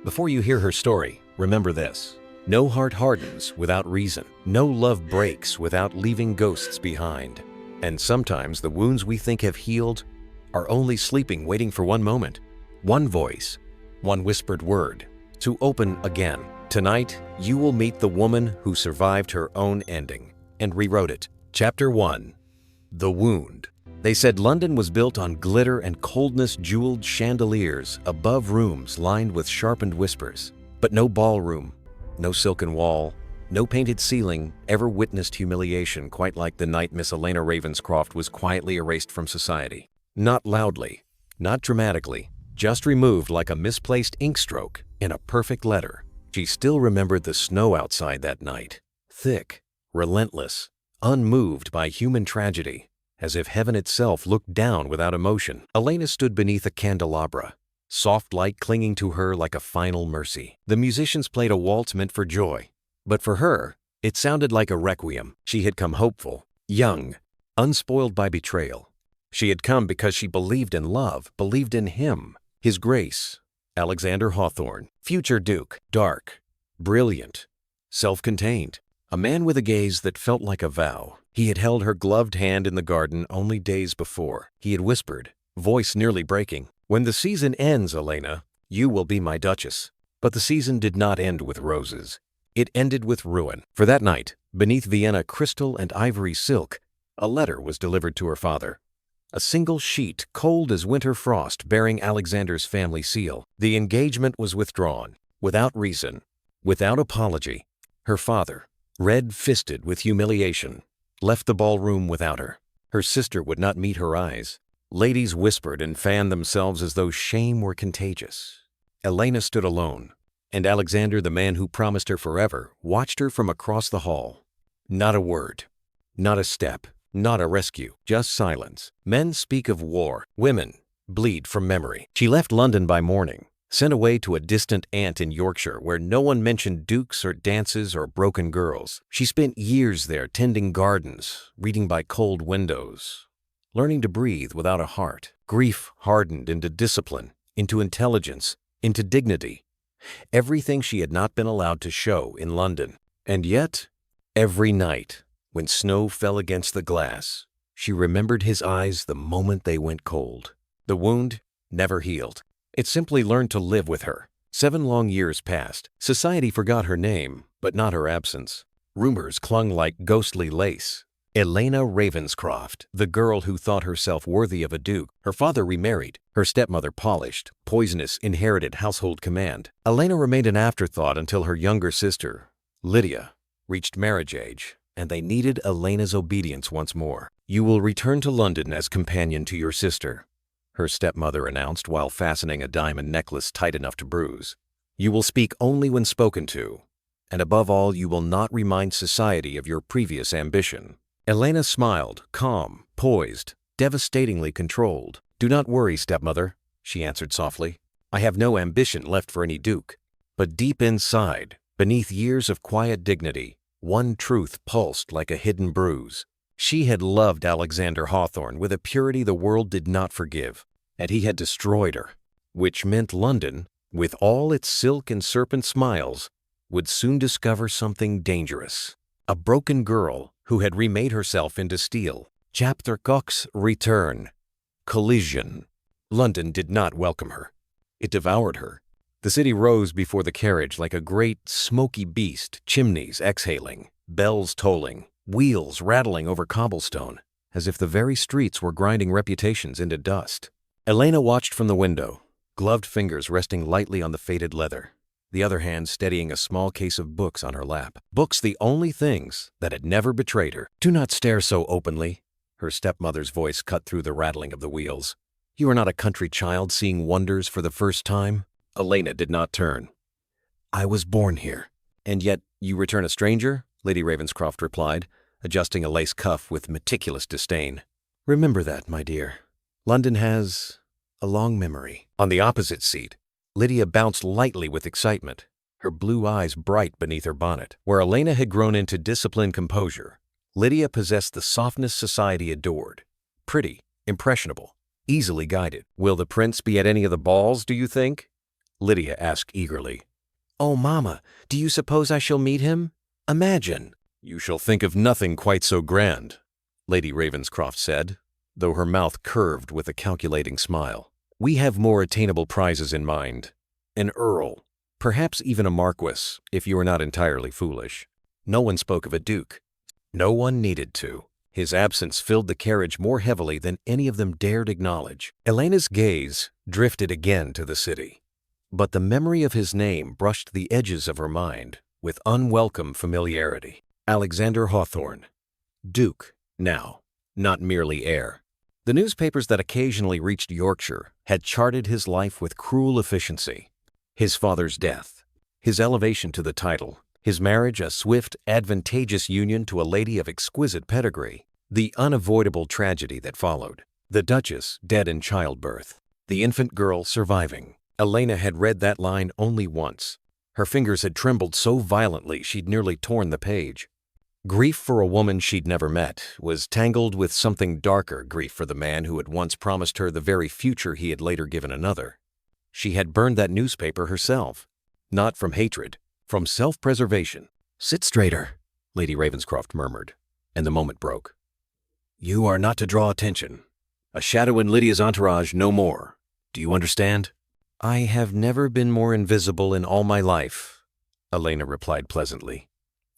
Before you hear her story, remember this. No heart hardens without reason. No love breaks without leaving ghosts behind. And sometimes the wounds we think have healed are only sleeping, waiting for one moment, one voice, one whispered word to open again. Tonight, you will meet the woman who survived her own ending and rewrote it. Chapter 1. The Wound. They said London was built on glitter and coldness-jeweled chandeliers above rooms lined with sharpened whispers. But no ballroom, no silken wall, no painted ceiling ever witnessed humiliation quite like the night Miss Elena Ravenscroft was quietly erased from society. Not loudly, not dramatically, just removed like a misplaced ink stroke in a perfect letter. She still remembered the snow outside that night, thick, relentless, unmoved by human tragedy, as if heaven itself looked down without emotion. Elena stood beneath a candelabra, soft light clinging to her like a final mercy. The musicians played a waltz meant for joy, but for her, it sounded like a requiem. She had come hopeful, young, unspoiled by betrayal. She had come because she believed in love, believed in him, his grace. Alexander Hawthorne, future Duke, dark, brilliant, self-contained, a man with a gaze that felt like a vow. He had held her gloved hand in the garden only days before. He had whispered, voice nearly breaking, "When the season ends, Elena, you will be my duchess." But the season did not end with roses. It ended with ruin. For that night, beneath Vienna crystal and ivory silk, a letter was delivered to her father. A single sheet, cold as winter frost, bearing Alexander's family seal. The engagement was withdrawn, without reason, without apology. Her father, red-fisted with humiliation, left the ballroom without her. Her sister would not meet her eyes. Ladies whispered and fanned themselves as though shame were contagious. Elena stood alone, and Alexander, the man who promised her forever, watched her from across the hall. Not a word, not a step, not a rescue, just silence. Men speak of war, women bleed from memory. She left London by morning, sent away to a distant aunt in Yorkshire where no one mentioned dukes or dances or broken girls. She spent years there tending gardens, reading by cold windows, learning to breathe without a heart. Grief hardened into discipline, into intelligence, into dignity. Everything she had not been allowed to show in London. And yet, every night, when snow fell against the glass, she remembered his eyes the moment they went cold. The wound never healed. It simply learned to live with her. 7 long years passed. Society forgot her name, but not her absence. Rumors clung like ghostly lace. Elena Ravenscroft, the girl who thought herself worthy of a duke. Her father remarried. Her stepmother polished, poisonous, inherited household command. Elena remained an afterthought until her younger sister, Lydia, reached marriage age, and they needed Elena's obedience once more. "You will return to London as companion to your sister," her stepmother announced while fastening a diamond necklace tight enough to bruise. "You will speak only when spoken to, and above all, you will not remind society of your previous ambition." Elena smiled, calm, poised, devastatingly controlled. "Do not worry, stepmother," she answered softly. "I have no ambition left for any duke." But deep inside, beneath years of quiet dignity, one truth pulsed like a hidden bruise. She had loved Alexander Hawthorne with a purity the world did not forgive, and he had destroyed her, which meant London, with all its silk and serpent smiles, would soon discover something dangerous. A broken girl who had remade herself into steel. Chapter Cox's return. Collision. London did not welcome her. It devoured her. The city rose before the carriage like a great, smoky beast, chimneys exhaling, bells tolling, wheels rattling over cobblestone, as if the very streets were grinding reputations into dust. Elena watched from the window, gloved fingers resting lightly on the faded leather, the other hand steadying a small case of books on her lap. Books, the only things that had never betrayed her. "Do not stare so openly," her stepmother's voice cut through the rattling of the wheels. "You are not a country child seeing wonders for the first time." Elena did not turn. "I was born here." "And yet you return a stranger?" Lady Ravenscroft replied, adjusting a lace cuff with meticulous disdain. "Remember that, my dear. London has a long memory." On the opposite seat, Lydia bounced lightly with excitement, her blue eyes bright beneath her bonnet. Where Elena had grown into disciplined composure, Lydia possessed the softness society adored. Pretty, impressionable, easily guided. "Will the prince be at any of the balls, do you think?" Lydia asked eagerly. "Oh, Mama, do you suppose I shall meet him? Imagine." "You shall think of nothing quite so grand," Lady Ravenscroft said, though her mouth curved with a calculating smile. "We have more attainable prizes in mind. An earl, perhaps even a marquis, if you are not entirely foolish." No one spoke of a duke. No one needed to. His absence filled the carriage more heavily than any of them dared acknowledge. Elena's gaze drifted again to the city, but the memory of his name brushed the edges of her mind with unwelcome familiarity. Alexander Hawthorne. Duke, now, not merely heir. The newspapers that occasionally reached Yorkshire had charted his life with cruel efficiency. His father's death, his elevation to the title, his marriage a swift, advantageous union to a lady of exquisite pedigree, the unavoidable tragedy that followed, the Duchess dead in childbirth, the infant girl surviving. Elena had read that line only once. Her fingers had trembled so violently she'd nearly torn the page. Grief for a woman she'd never met was tangled with something darker grief for the man who had once promised her the very future he had later given another. She had burned that newspaper herself, not from hatred, from self-preservation. "Sit straighter," Lady Ravenscroft murmured, and the moment broke. "You are not to draw attention. A shadow in Lydia's entourage, no more. Do you understand?" "I have never been more invisible in all my life," Elena replied pleasantly.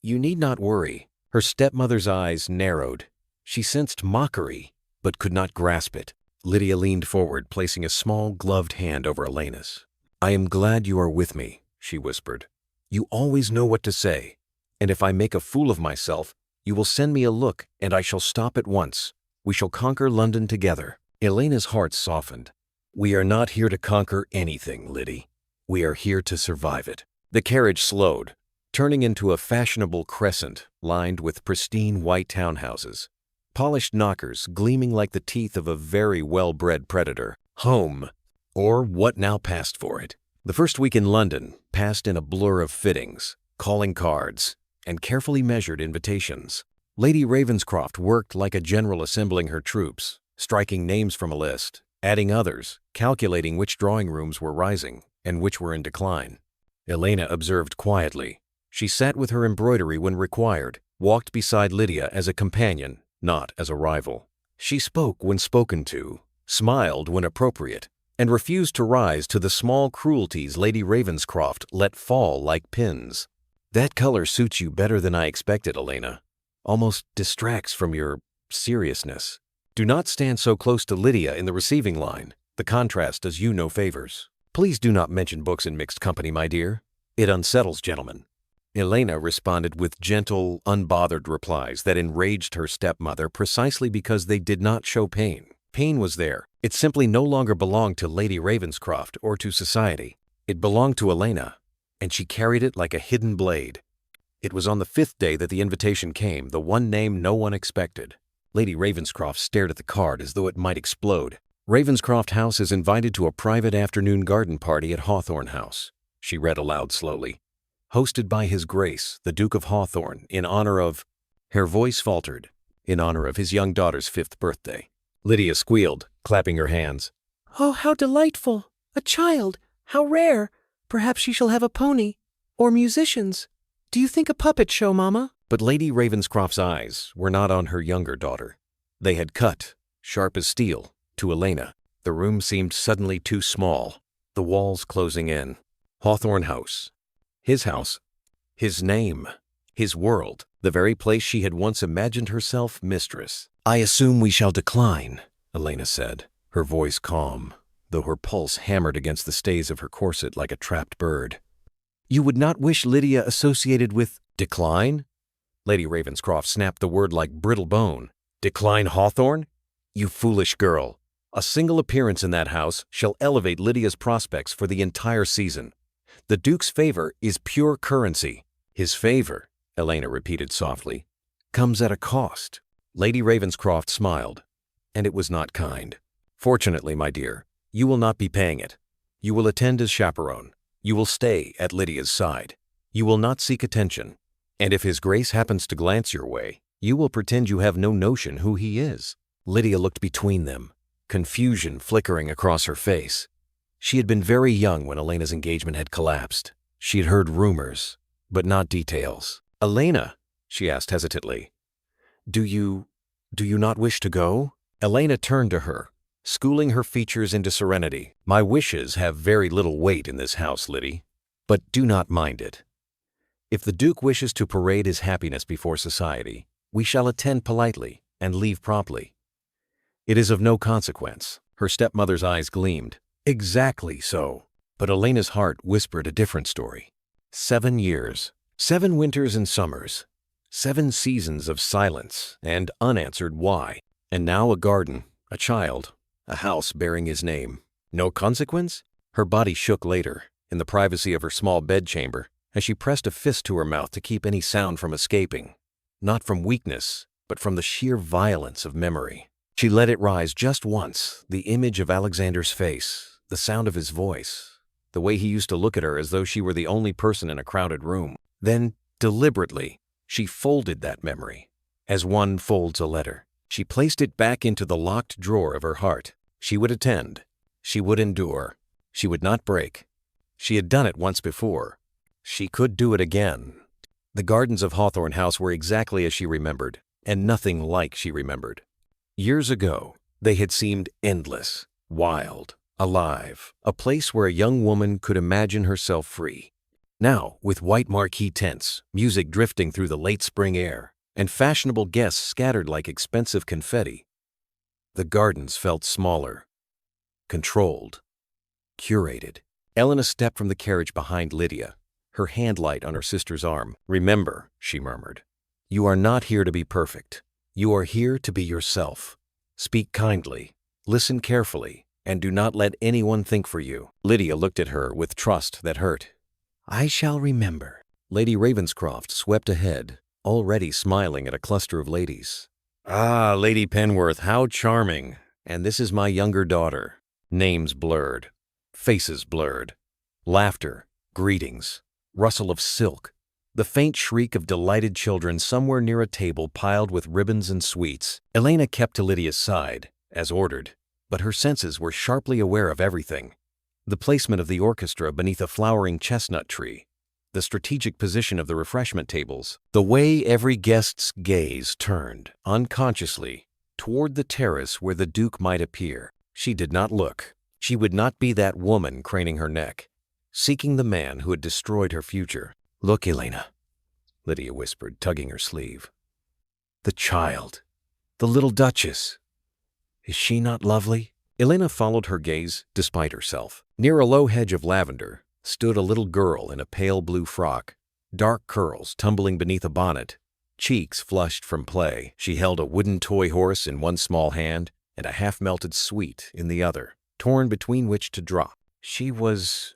"You need not worry." Her stepmother's eyes narrowed. She sensed mockery, but could not grasp it. Lydia leaned forward, placing a small gloved hand over Elena's. "I am glad you are with me," she whispered. "You always know what to say, and if I make a fool of myself, you will send me a look and I shall stop at once. We shall conquer London together." Elena's heart softened. "We are not here to conquer anything, Liddy. We are here to survive it." The carriage slowed, turning into a fashionable crescent lined with pristine white townhouses, polished knockers gleaming like the teeth of a very well-bred predator. Home, or what now passed for it. The first week in London passed in a blur of fittings, calling cards, and carefully measured invitations. Lady Ravenscroft worked like a general assembling her troops, striking names from a list, adding others, calculating which drawing rooms were rising and which were in decline. Elena observed quietly. She sat with her embroidery when required, walked beside Lydia as a companion, not as a rival. She spoke when spoken to, smiled when appropriate, and refused to rise to the small cruelties Lady Ravenscroft let fall like pins. "That color suits you better than I expected, Elena. Almost distracts from your seriousness. Do not stand so close to Lydia in the receiving line. The contrast does you no favors. Please do not mention books in mixed company, my dear. It unsettles gentlemen." Elena responded with gentle, unbothered replies that enraged her stepmother precisely because they did not show pain. Pain was there. It simply no longer belonged to Lady Ravenscroft or to society. It belonged to Elena, and she carried it like a hidden blade. It was on the 5th day that the invitation came, the one name no one expected. Lady Ravenscroft stared at the card as though it might explode. "Ravenscroft House is invited to a private afternoon garden party at Hawthorne House," she read aloud slowly. "Hosted by His Grace, the Duke of Hawthorne, in honor of—" Her voice faltered. "In honor of his young daughter's 5th birthday." Lydia squealed, clapping her hands. "Oh, how delightful! A child! How rare! Perhaps she shall have a pony. Or musicians. Do you think a puppet show, Mama?" But Lady Ravenscroft's eyes were not on her younger daughter. They had cut, sharp as steel, to Elena. The room seemed suddenly too small, the walls closing in. Hawthorne House. His house. His name. His world. The very place she had once imagined herself mistress. "I assume we shall decline," Elena said, her voice calm, though her pulse hammered against the stays of her corset like a trapped bird. "You would not wish Lydia associated with—" "Decline?" Lady Ravenscroft snapped the word like brittle bone. "Decline Hawthorne? You foolish girl. A single appearance in that house shall elevate Lydia's prospects for the entire season. The Duke's favor is pure currency." "His favor," Elena repeated softly, "comes at a cost." Lady Ravenscroft smiled, and it was not kind. "Fortunately, my dear, you will not be paying it. You will attend as chaperone. You will stay at Lydia's side. You will not seek attention. And if His Grace happens to glance your way, you will pretend you have no notion who he is." Lydia looked between them, confusion flickering across her face. She had been very young when Elena's engagement had collapsed. She had heard rumors, but not details. "Elena," she asked hesitantly, do you not wish to go?" Elena turned to her, schooling her features into serenity. "My wishes have very little weight in this house, Liddy, but do not mind it. If the Duke wishes to parade his happiness before society, we shall attend politely and leave promptly. It is of no consequence." Her stepmother's eyes gleamed. Exactly so. But Elena's heart whispered a different story. 7 years, 7 winters and summers, 7 seasons of silence and unanswered why. And now a garden, a child, a house bearing his name. No consequence? Her body shook later, in the privacy of her small bedchamber, as she pressed a fist to her mouth to keep any sound from escaping. Not from weakness, but from the sheer violence of memory. She let it rise just once, the image of Alexander's face, the sound of his voice, the way he used to look at her as though she were the only person in a crowded room. Then, deliberately, she folded that memory, as one folds a letter. She placed it back into the locked drawer of her heart. She would attend. She would endure. She would not break. She had done it once before. She could do it again. The gardens of Hawthorne House were exactly as she remembered, and nothing like she remembered. Years ago, they had seemed endless, wild, alive, a place where a young woman could imagine herself free. Now, with white marquee tents, music drifting through the late spring air, and fashionable guests scattered like expensive confetti, the gardens felt smaller, controlled, curated. Elena stepped from the carriage behind Lydia, her hand light on her sister's arm. "Remember," she murmured, "you are not here to be perfect. You are here to be yourself. Speak kindly, listen carefully, and do not let anyone think for you." Lydia looked at her with trust that hurt. "I shall remember." Lady Ravenscroft swept ahead, already smiling at a cluster of ladies. "Ah, Lady Penworth, how charming! And this is my younger daughter." Names blurred, faces blurred, laughter, greetings, rustle of silk, the faint shriek of delighted children somewhere near a table piled with ribbons and sweets. Elena kept to Lydia's side, as ordered, but her senses were sharply aware of everything. The placement of the orchestra beneath a flowering chestnut tree, the strategic position of the refreshment tables, the way every guest's gaze turned, unconsciously, toward the terrace where the Duke might appear. She did not look. She would not be that woman craning her neck, seeking the man who had destroyed her future. "Look, Elena," Lydia whispered, tugging her sleeve. "The child, the little Duchess. Is she not lovely?" Elena followed her gaze despite herself. Near a low hedge of lavender stood a little girl in a pale blue frock, dark curls tumbling beneath a bonnet, cheeks flushed from play. She held a wooden toy horse in one small hand and a half-melted sweet in the other, torn between which to drop. She was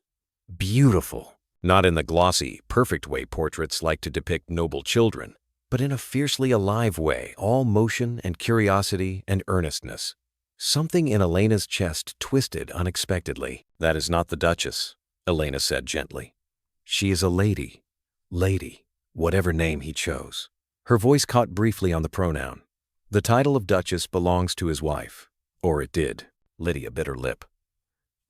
beautiful. Not in the glossy, perfect way portraits like to depict noble children, but in a fiercely alive way, all motion and curiosity and earnestness. Something in Elena's chest twisted unexpectedly. "That is not the Duchess," Elena said gently. "She is a lady, whatever name he chose." Her voice caught briefly on the pronoun. "The title of Duchess belongs to his wife, or it did." Lydia bit her lip.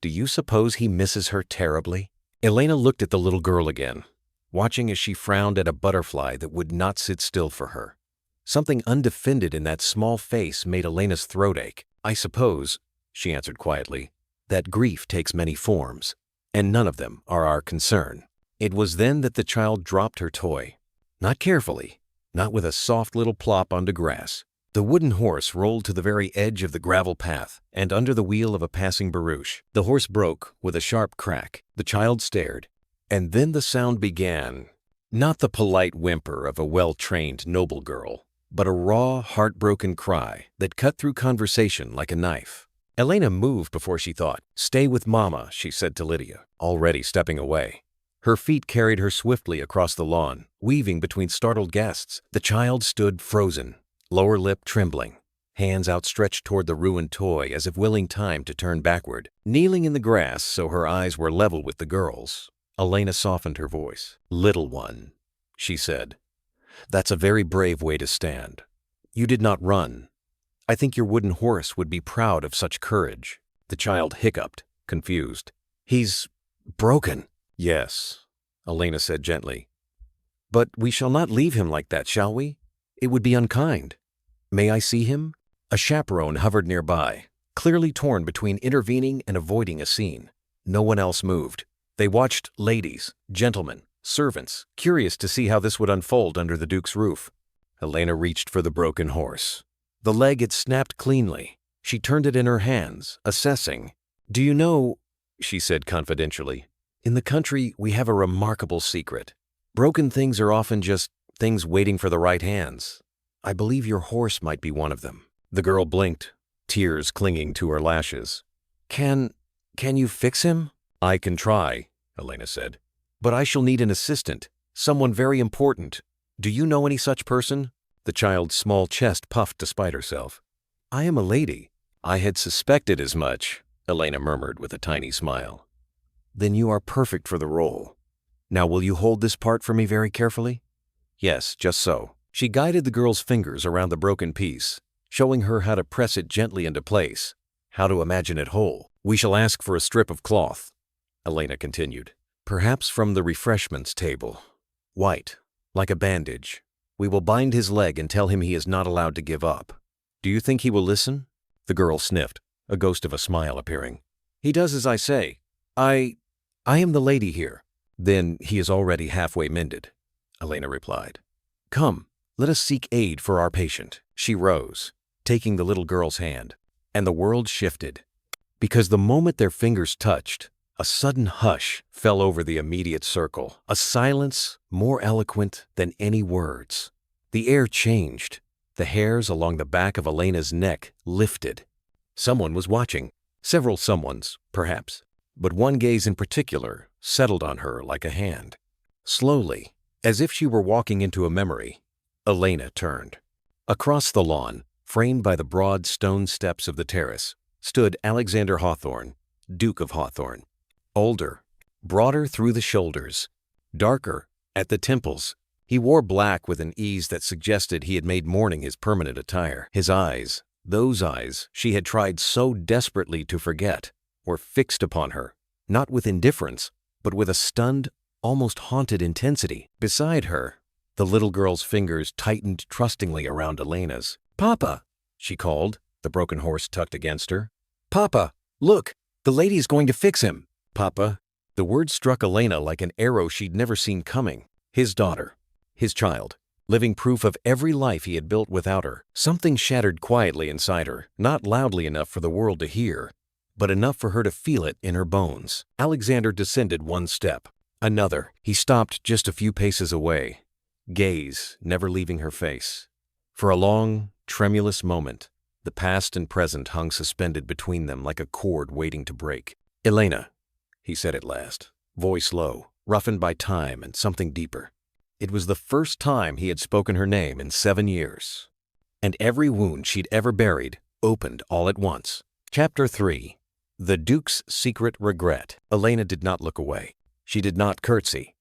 "Do you suppose he misses her terribly?" Elena looked at the little girl again, watching as she frowned at a butterfly that would not sit still for her. Something undefended in that small face made Elena's throat ache. "I suppose," she answered quietly, "that grief takes many forms, and none of them are our concern." It was then that the child dropped her toy. Not carefully, not with a soft little plop onto grass. The wooden horse rolled to the very edge of the gravel path and under the wheel of a passing barouche. The horse broke with a sharp crack. The child stared, and then the sound began. Not the polite whimper of a well-trained noble girl, but a raw, heartbroken cry that cut through conversation like a knife. Elena moved before she thought. "Stay with Mama," she said to Lydia, already stepping away. Her feet carried her swiftly across the lawn, weaving between startled guests. The child stood frozen, lower lip trembling, hands outstretched toward the ruined toy as if willing time to turn backward. Kneeling in the grass so her eyes were level with the girl's, Elena softened her voice. "Little one," she said, "that's a very brave way to stand. You did not run. I think your wooden horse would be proud of such courage." The child hiccuped, confused. He's broken. Yes, Elena said gently. But we shall not leave him like that, shall we? It would be unkind. May I see him? A chaperone hovered nearby, clearly torn between intervening and avoiding a scene. No one else moved. They watched ladies, gentlemen, servants, curious to see how this would unfold under the Duke's roof. Elena reached for the broken horse. The leg had snapped cleanly. She turned it in her hands, assessing. Do you know, she said confidentially, in the country we have a remarkable secret. Broken things are often just things waiting for the right hands. I believe your horse might be one of them. The girl blinked, tears clinging to her lashes. Can you fix him? I can try, Elena said. But I shall need an assistant, someone very important. Do you know any such person? The child's small chest puffed despite herself. I am a lady. I had suspected as much, Elena murmured with a tiny smile. Then you are perfect for the role. Now will you hold this part for me very carefully? Yes, just so. She guided the girl's fingers around the broken piece, showing her how to press it gently into place, how to imagine it whole. We shall ask for a strip of cloth, Elena continued. Perhaps from the refreshments table. White, like a bandage. We will bind his leg and tell him he is not allowed to give up. Do you think he will listen? The girl sniffed, a ghost of a smile appearing. He does as I say. I am the lady here. Then he is already halfway mended, Elena replied. Come, let us seek aid for our patient. She rose, taking the little girl's hand, and the world shifted. Because the moment their fingers touched, a sudden hush fell over the immediate circle, a silence more eloquent than any words. The air changed. The hairs along the back of Elena's neck lifted. Someone was watching. Several someones, perhaps, but one gaze in particular settled on her like a hand. Slowly, as if she were walking into a memory, Elena turned. Across the lawn, framed by the broad stone steps of the terrace, stood Alexander Hawthorne, Duke of Hawthorne. Older, broader through the shoulders, darker at the temples. He wore black with an ease that suggested he had made mourning his permanent attire. His eyes, those eyes she had tried so desperately to forget, were fixed upon her, not with indifference, but with a stunned, almost haunted intensity. Beside her, the little girl's fingers tightened trustingly around Elena's. Papa, she called, the broken horse tucked against her. Papa, look, the lady's going to fix him. Papa, the word struck Elena like an arrow she'd never seen coming. His daughter, his child, living proof of every life he had built without her. Something shattered quietly inside her, not loudly enough for the world to hear, but enough for her to feel it in her bones. Alexander descended one step, another. He stopped just a few paces away, gaze never leaving her face. For a long, tremulous moment, the past and present hung suspended between them like a cord waiting to break. Elena, he said at last, voice low, roughened by time and something deeper. It was the first time he had spoken her name in 7 years, and every wound she'd ever buried opened all at once. Chapter 3. The Duke's Secret Regret. Elena did not look away. She did not curtsy.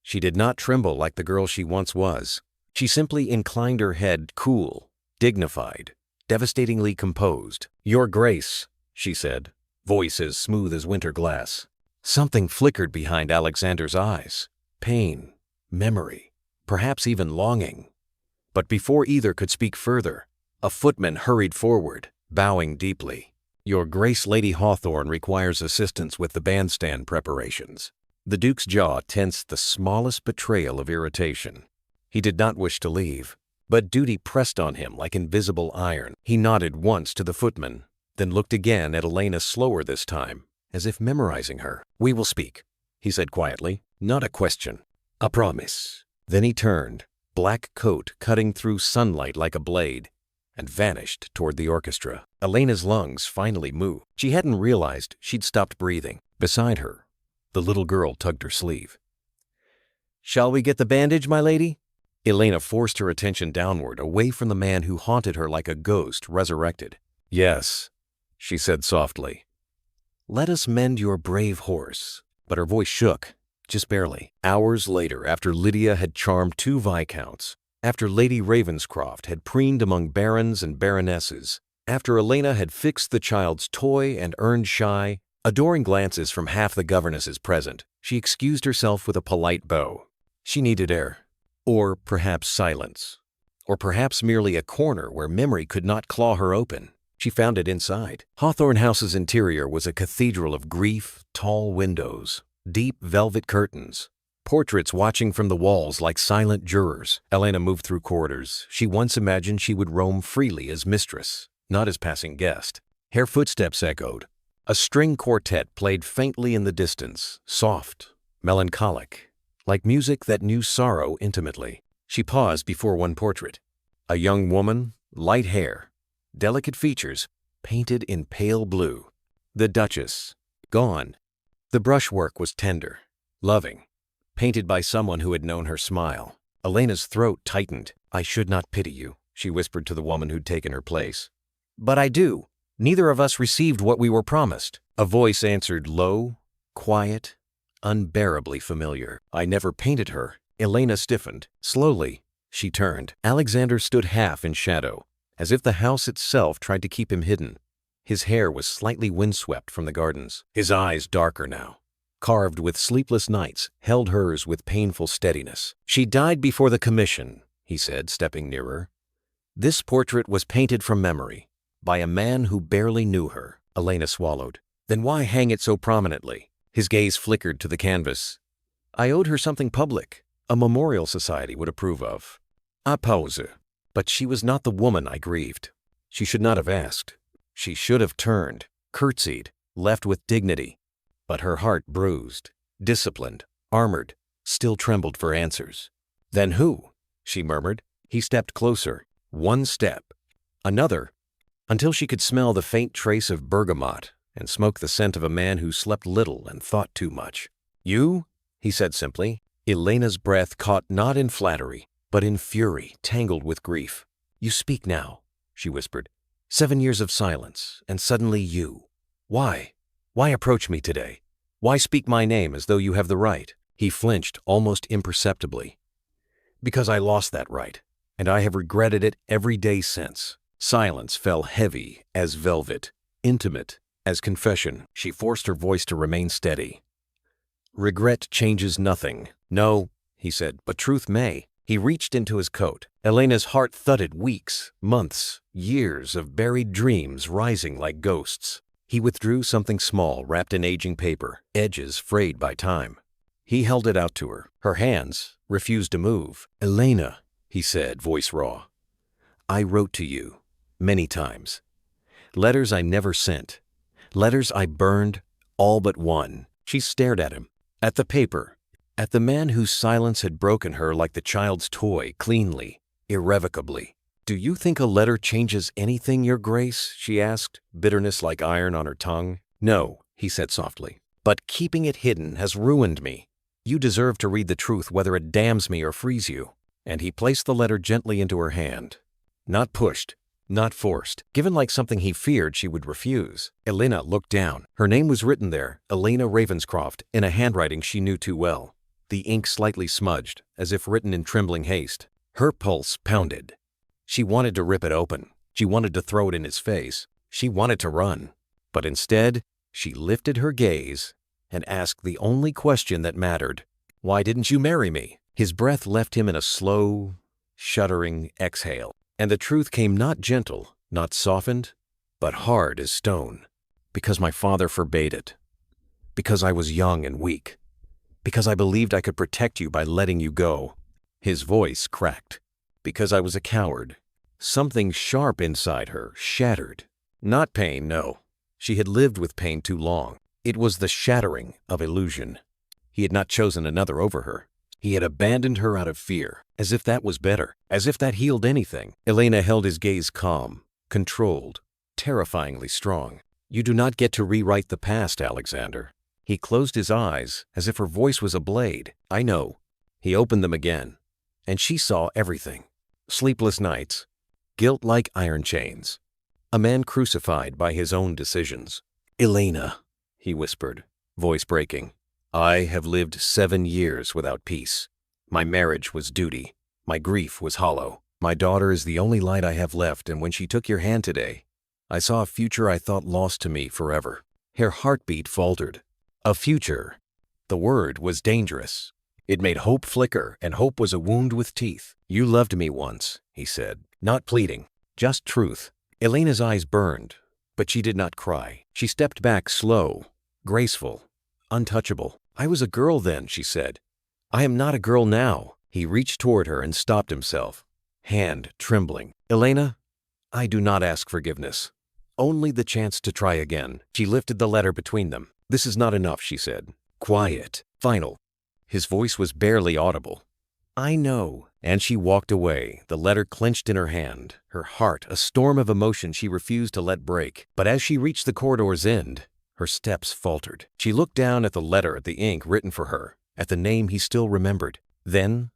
She did not tremble like the girl she once was. She simply inclined her head, cool, dignified, devastatingly composed. Your Grace, she said, voice as smooth as winter glass. Something flickered behind Alexander's eyes. Pain, memory, perhaps even longing. But before either could speak further, a footman hurried forward, bowing deeply. Your Grace Lady Hawthorne requires assistance with the bandstand preparations. The Duke's jaw tensed the smallest betrayal of irritation. He did not wish to leave, but duty pressed on him like invisible iron. He nodded once to the footman, then looked again at Elena slower this time, as if memorizing her. We will speak, he said quietly. Not a question. A promise. Then he turned, black coat cutting through sunlight like a blade, and vanished toward the orchestra. Elena's lungs finally moved. She hadn't realized she'd stopped breathing. Beside her, the little girl tugged her sleeve. Shall we get the bandage, my lady? Elena forced her attention downward, away from the man who haunted her like a ghost resurrected. Yes, she said softly. Let us mend your brave horse. But her voice shook, just barely. Hours later, after Lydia had charmed 2 viscounts, after Lady Ravenscroft had preened among barons and baronesses, after Elena had fixed the child's toy and earned shy, Adoring glances from half the governesses present, she excused herself with a polite bow. She needed air. Or perhaps silence. Or perhaps merely a corner where memory could not claw her open. She found it inside. Hawthorne House's interior was a cathedral of grief, tall windows, deep velvet curtains, portraits watching from the walls like silent jurors. Elena moved through corridors. She once imagined she would roam freely as mistress, not as passing guest. Her footsteps echoed. A string quartet played faintly in the distance, soft, melancholic, like music that knew sorrow intimately. She paused before one portrait. A young woman, light hair, delicate features, painted in pale blue. The Duchess, gone. The brushwork was tender, loving, painted by someone who had known her smile. Elena's throat tightened. "I should not pity you," she whispered to the woman who'd taken her place. "But I do. Neither of us received what we were promised." A voice answered, low, quiet, unbearably familiar. "I never painted her." Elena stiffened. Slowly, she turned. Alexander stood half in shadow, as if the house itself tried to keep him hidden. His hair was slightly windswept from the gardens. His eyes, darker now, carved with sleepless nights, held hers with painful steadiness. "She died before the commission," he said, stepping nearer. "This portrait was painted from memory, by a man who barely knew her." Elena swallowed. "Then why hang it so prominently?" His gaze flickered to the canvas. "I owed her something public, a memorial society would approve of. A pause. But she was not the woman I grieved. She should not have asked. She should have turned, curtsied, left with dignity. But her heart bruised, disciplined, armored, still trembled for answers. Then who?" she murmured. He stepped closer. One step. Another. Until she could smell the faint trace of bergamot and smoke the scent of a man who slept little and thought too much. "You?" he said simply. Elena's breath caught not in flattery, but in fury, tangled with grief. "You speak now," she whispered. 7 years of silence, and suddenly you. Why? Why approach me today? Why speak my name as though you have the right?" He flinched almost imperceptibly. "Because I lost that right, and I have regretted it every day since." Silence fell heavy as velvet, intimate as confession. She forced her voice to remain steady. "Regret changes nothing." "No," he said, "but truth may." He reached into his coat. Elena's heart thudded. Weeks, months, years of buried dreams rising like ghosts. He withdrew something small wrapped in aging paper, edges frayed by time. He held it out to her. Her hands refused to move. "Elena," he said, voice raw, "I wrote to you many times. Letters I never sent. Letters I burned, all but one." She stared at him, at the paper, at the man whose silence had broken her like the child's toy, cleanly, irrevocably. "Do you think a letter changes anything, Your Grace?" she asked, bitterness like iron on her tongue. "No," he said softly, "but keeping it hidden has ruined me. You deserve to read the truth whether it damns me or frees you." And he placed the letter gently into her hand. Not pushed, not forced, given like something he feared she would refuse. Elena looked down. Her name was written there, Elena Ravenscroft, in a handwriting she knew too well. The ink slightly smudged, as if written in trembling haste. Her pulse pounded. She wanted to rip it open. She wanted to throw it in his face. She wanted to run. But instead, she lifted her gaze and asked the only question that mattered. "Why didn't you marry me?" His breath left him in a slow, shuddering exhale. And the truth came not gentle, not softened, but hard as stone. "Because my father forbade it. Because I was young and weak. Because I believed I could protect you by letting you go." His voice cracked. "Because I was a coward." Something sharp inside her shattered. Not pain, no. She had lived with pain too long. It was the shattering of illusion. He had not chosen another over her. He had abandoned her out of fear, as if that was better, as if that healed anything. Elena held his gaze calm, controlled, terrifyingly strong. "You do not get to rewrite the past, Alexander." He closed his eyes, as if her voice was a blade. "I know." He opened them again, and she saw everything. Sleepless nights, guilt like iron chains, a man crucified by his own decisions. "Elena," he whispered, voice breaking, "I have lived 7 years without peace. My marriage was duty. My grief was hollow. My daughter is the only light I have left, and when she took your hand today, I saw a future I thought lost to me forever." Her heartbeat faltered. A future. The word was dangerous. It made hope flicker, and hope was a wound with teeth. "You loved me once," he said, not pleading, just truth. Elena's eyes burned, but she did not cry. She stepped back slow, graceful, untouchable. "I was a girl then," she said. "I am not a girl now." He reached toward her and stopped himself, hand trembling. "Elena, I do not ask forgiveness. Only the chance to try again." She lifted the letter between them. "This is not enough," she said. Quiet, final. His voice was barely audible. "I know." And she walked away, the letter clenched in her hand, her heart a storm of emotion she refused to let break. But as she reached the corridor's end, her steps faltered. She looked down at the letter, at the ink written for her, at the name he still remembered. Then,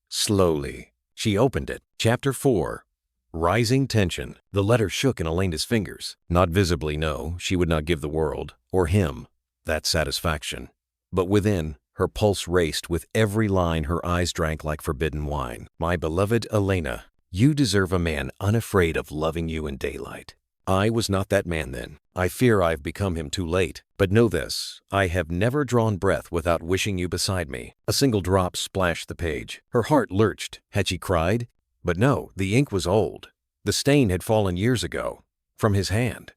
slowly, she opened it. Chapter 4. Rising Tension. The letter shook in Elena's fingers. Not visibly, no, she would not give the world, or him, that satisfaction. But within, her pulse raced with every line. Her eyes drank like forbidden wine. "My beloved Elena, you deserve a man unafraid of loving you in daylight. I was not that man then. I fear I've become him too late. But know this, I have never drawn breath without wishing you beside me." A single drop splashed the page. Her heart lurched. Had she cried? But no, the ink was old. The stain had fallen years ago, from his hand.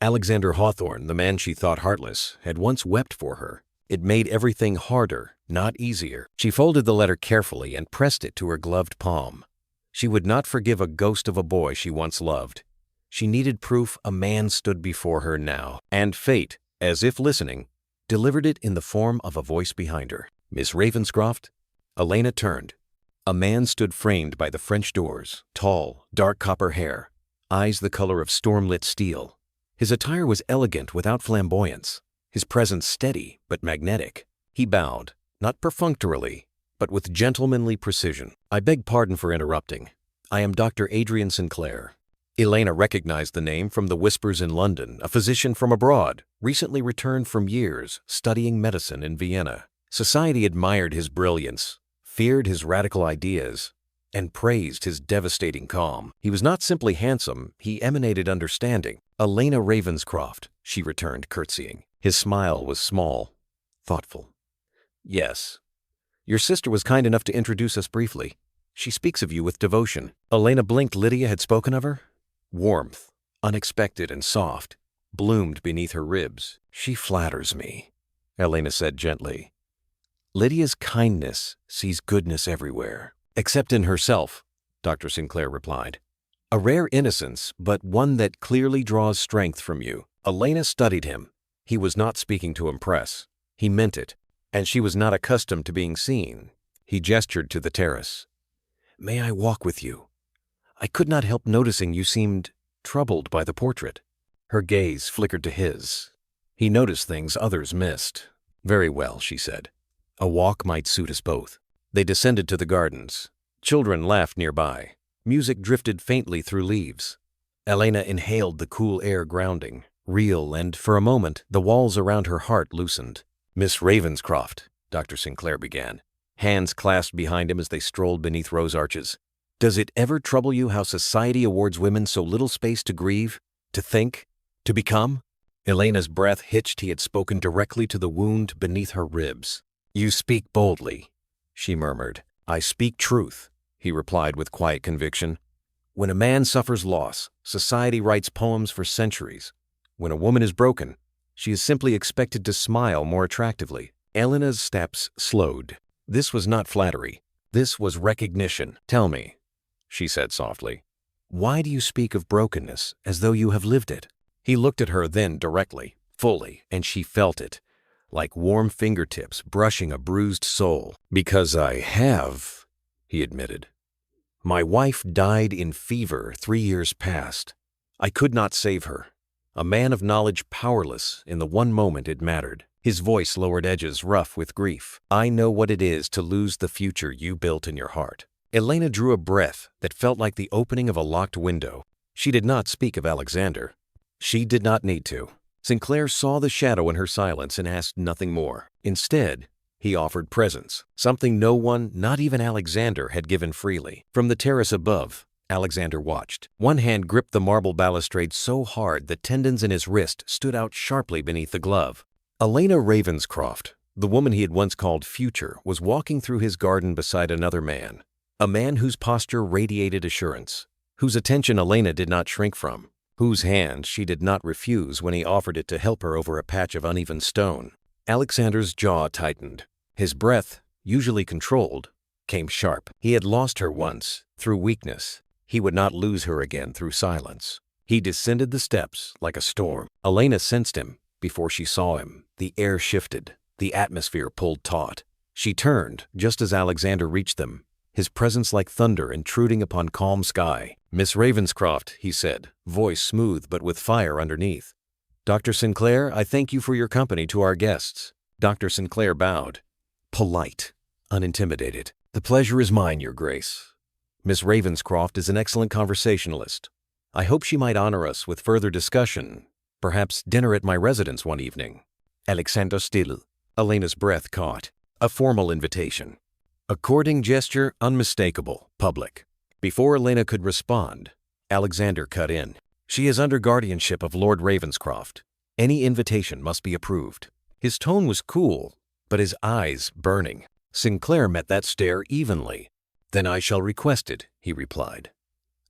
Alexander Hawthorne, the man she thought heartless, had once wept for her. It made everything harder, not easier. She folded the letter carefully and pressed it to her gloved palm. She would not forgive a ghost of a boy she once loved. She needed proof a man stood before her now. And fate, as if listening, delivered it in the form of a voice behind her. "Miss Ravenscroft?" Elena turned. A man stood framed by the French doors, tall, dark copper hair, eyes the color of storm-lit steel. His attire was elegant without flamboyance, his presence steady but magnetic. He bowed, not perfunctorily, but with gentlemanly precision. "I beg pardon for interrupting. I am Dr. Adrian Sinclair." Elena recognized the name from the whispers in London, a physician from abroad, recently returned from years studying medicine in Vienna. Society admired his brilliance, feared his radical ideas, and praised his devastating calm. He was not simply handsome, he emanated understanding. "Elena Ravenscroft," she returned, curtsying. His smile was small, thoughtful. "Yes. Your sister was kind enough to introduce us briefly. She speaks of you with devotion." Elena blinked. Lydia had spoken of her? Warmth, unexpected and soft, bloomed beneath her ribs. "She flatters me," Elena said gently. "Lydia's kindness sees goodness everywhere." "Except in herself," Dr. Sinclair replied. "A rare innocence, but one that clearly draws strength from you." Elena studied him. He was not speaking to impress. He meant it, and she was not accustomed to being seen. He gestured to the terrace. "May I walk with you? I could not help noticing you seemed troubled by the portrait." Her gaze flickered to his. He noticed things others missed. "Very well," she said. "A walk might suit us both." They descended to the gardens. Children laughed nearby. Music drifted faintly through leaves. Elena inhaled the cool air, grounding, real, and for a moment the walls around her heart loosened. "Miss Ravenscroft," Dr. Sinclair began, hands clasped behind him as they strolled beneath rose arches. "Does it ever trouble you how society awards women so little space to grieve, to think, to become?" Elena's breath hitched. He had spoken directly to the wound beneath her ribs. "You speak boldly," she murmured. "I speak truth," he replied with quiet conviction. "When a man suffers loss, society writes poems for centuries. When a woman is broken, she is simply expected to smile more attractively." Elena's steps slowed. This was not flattery. This was recognition. "Tell me," she said softly, "why do you speak of brokenness as though you have lived it?" He looked at her then directly, fully, and she felt it, like warm fingertips brushing a bruised soul. "Because I have," he admitted. "My wife died in fever 3 years past. I could not save her. A man of knowledge powerless in the one moment it mattered." His voice lowered edges rough with grief. "I know what it is to lose the future you built in your heart." Elena drew a breath that felt like the opening of a locked window. She did not speak of Alexander. She did not need to. Sinclair saw the shadow in her silence and asked nothing more. Instead, he offered presence, something no one, not even Alexander, had given freely. From the terrace above, Alexander watched. One hand gripped the marble balustrade so hard the tendons in his wrist stood out sharply beneath the glove. Elena Ravenscroft, the woman he had once called Future, was walking through his garden beside another man. A man whose posture radiated assurance, whose attention Elena did not shrink from, whose hand she did not refuse when he offered it to help her over a patch of uneven stone. Alexander's jaw tightened. His breath, usually controlled, came sharp. He had lost her once, through weakness. He would not lose her again through silence. He descended the steps like a storm. Elena sensed him before she saw him. The air shifted. The atmosphere pulled taut. She turned just as Alexander reached them, his presence like thunder intruding upon calm sky. "Miss Ravenscroft," he said, voice smooth but with fire underneath. "Dr. Sinclair, I thank you for your company to our guests." Dr. Sinclair bowed, polite, unintimidated. "The pleasure is mine, Your Grace. Miss Ravenscroft is an excellent conversationalist. I hope she might honor us with further discussion, perhaps dinner at my residence one evening." Alexander still. Elena's breath caught. A formal invitation. A courting gesture unmistakable, public. Before Elena could respond, Alexander cut in. "She is under guardianship of Lord Ravenscroft. Any invitation must be approved." His tone was cool, but his eyes burning. Sinclair met that stare evenly. "Then I shall request it," he replied.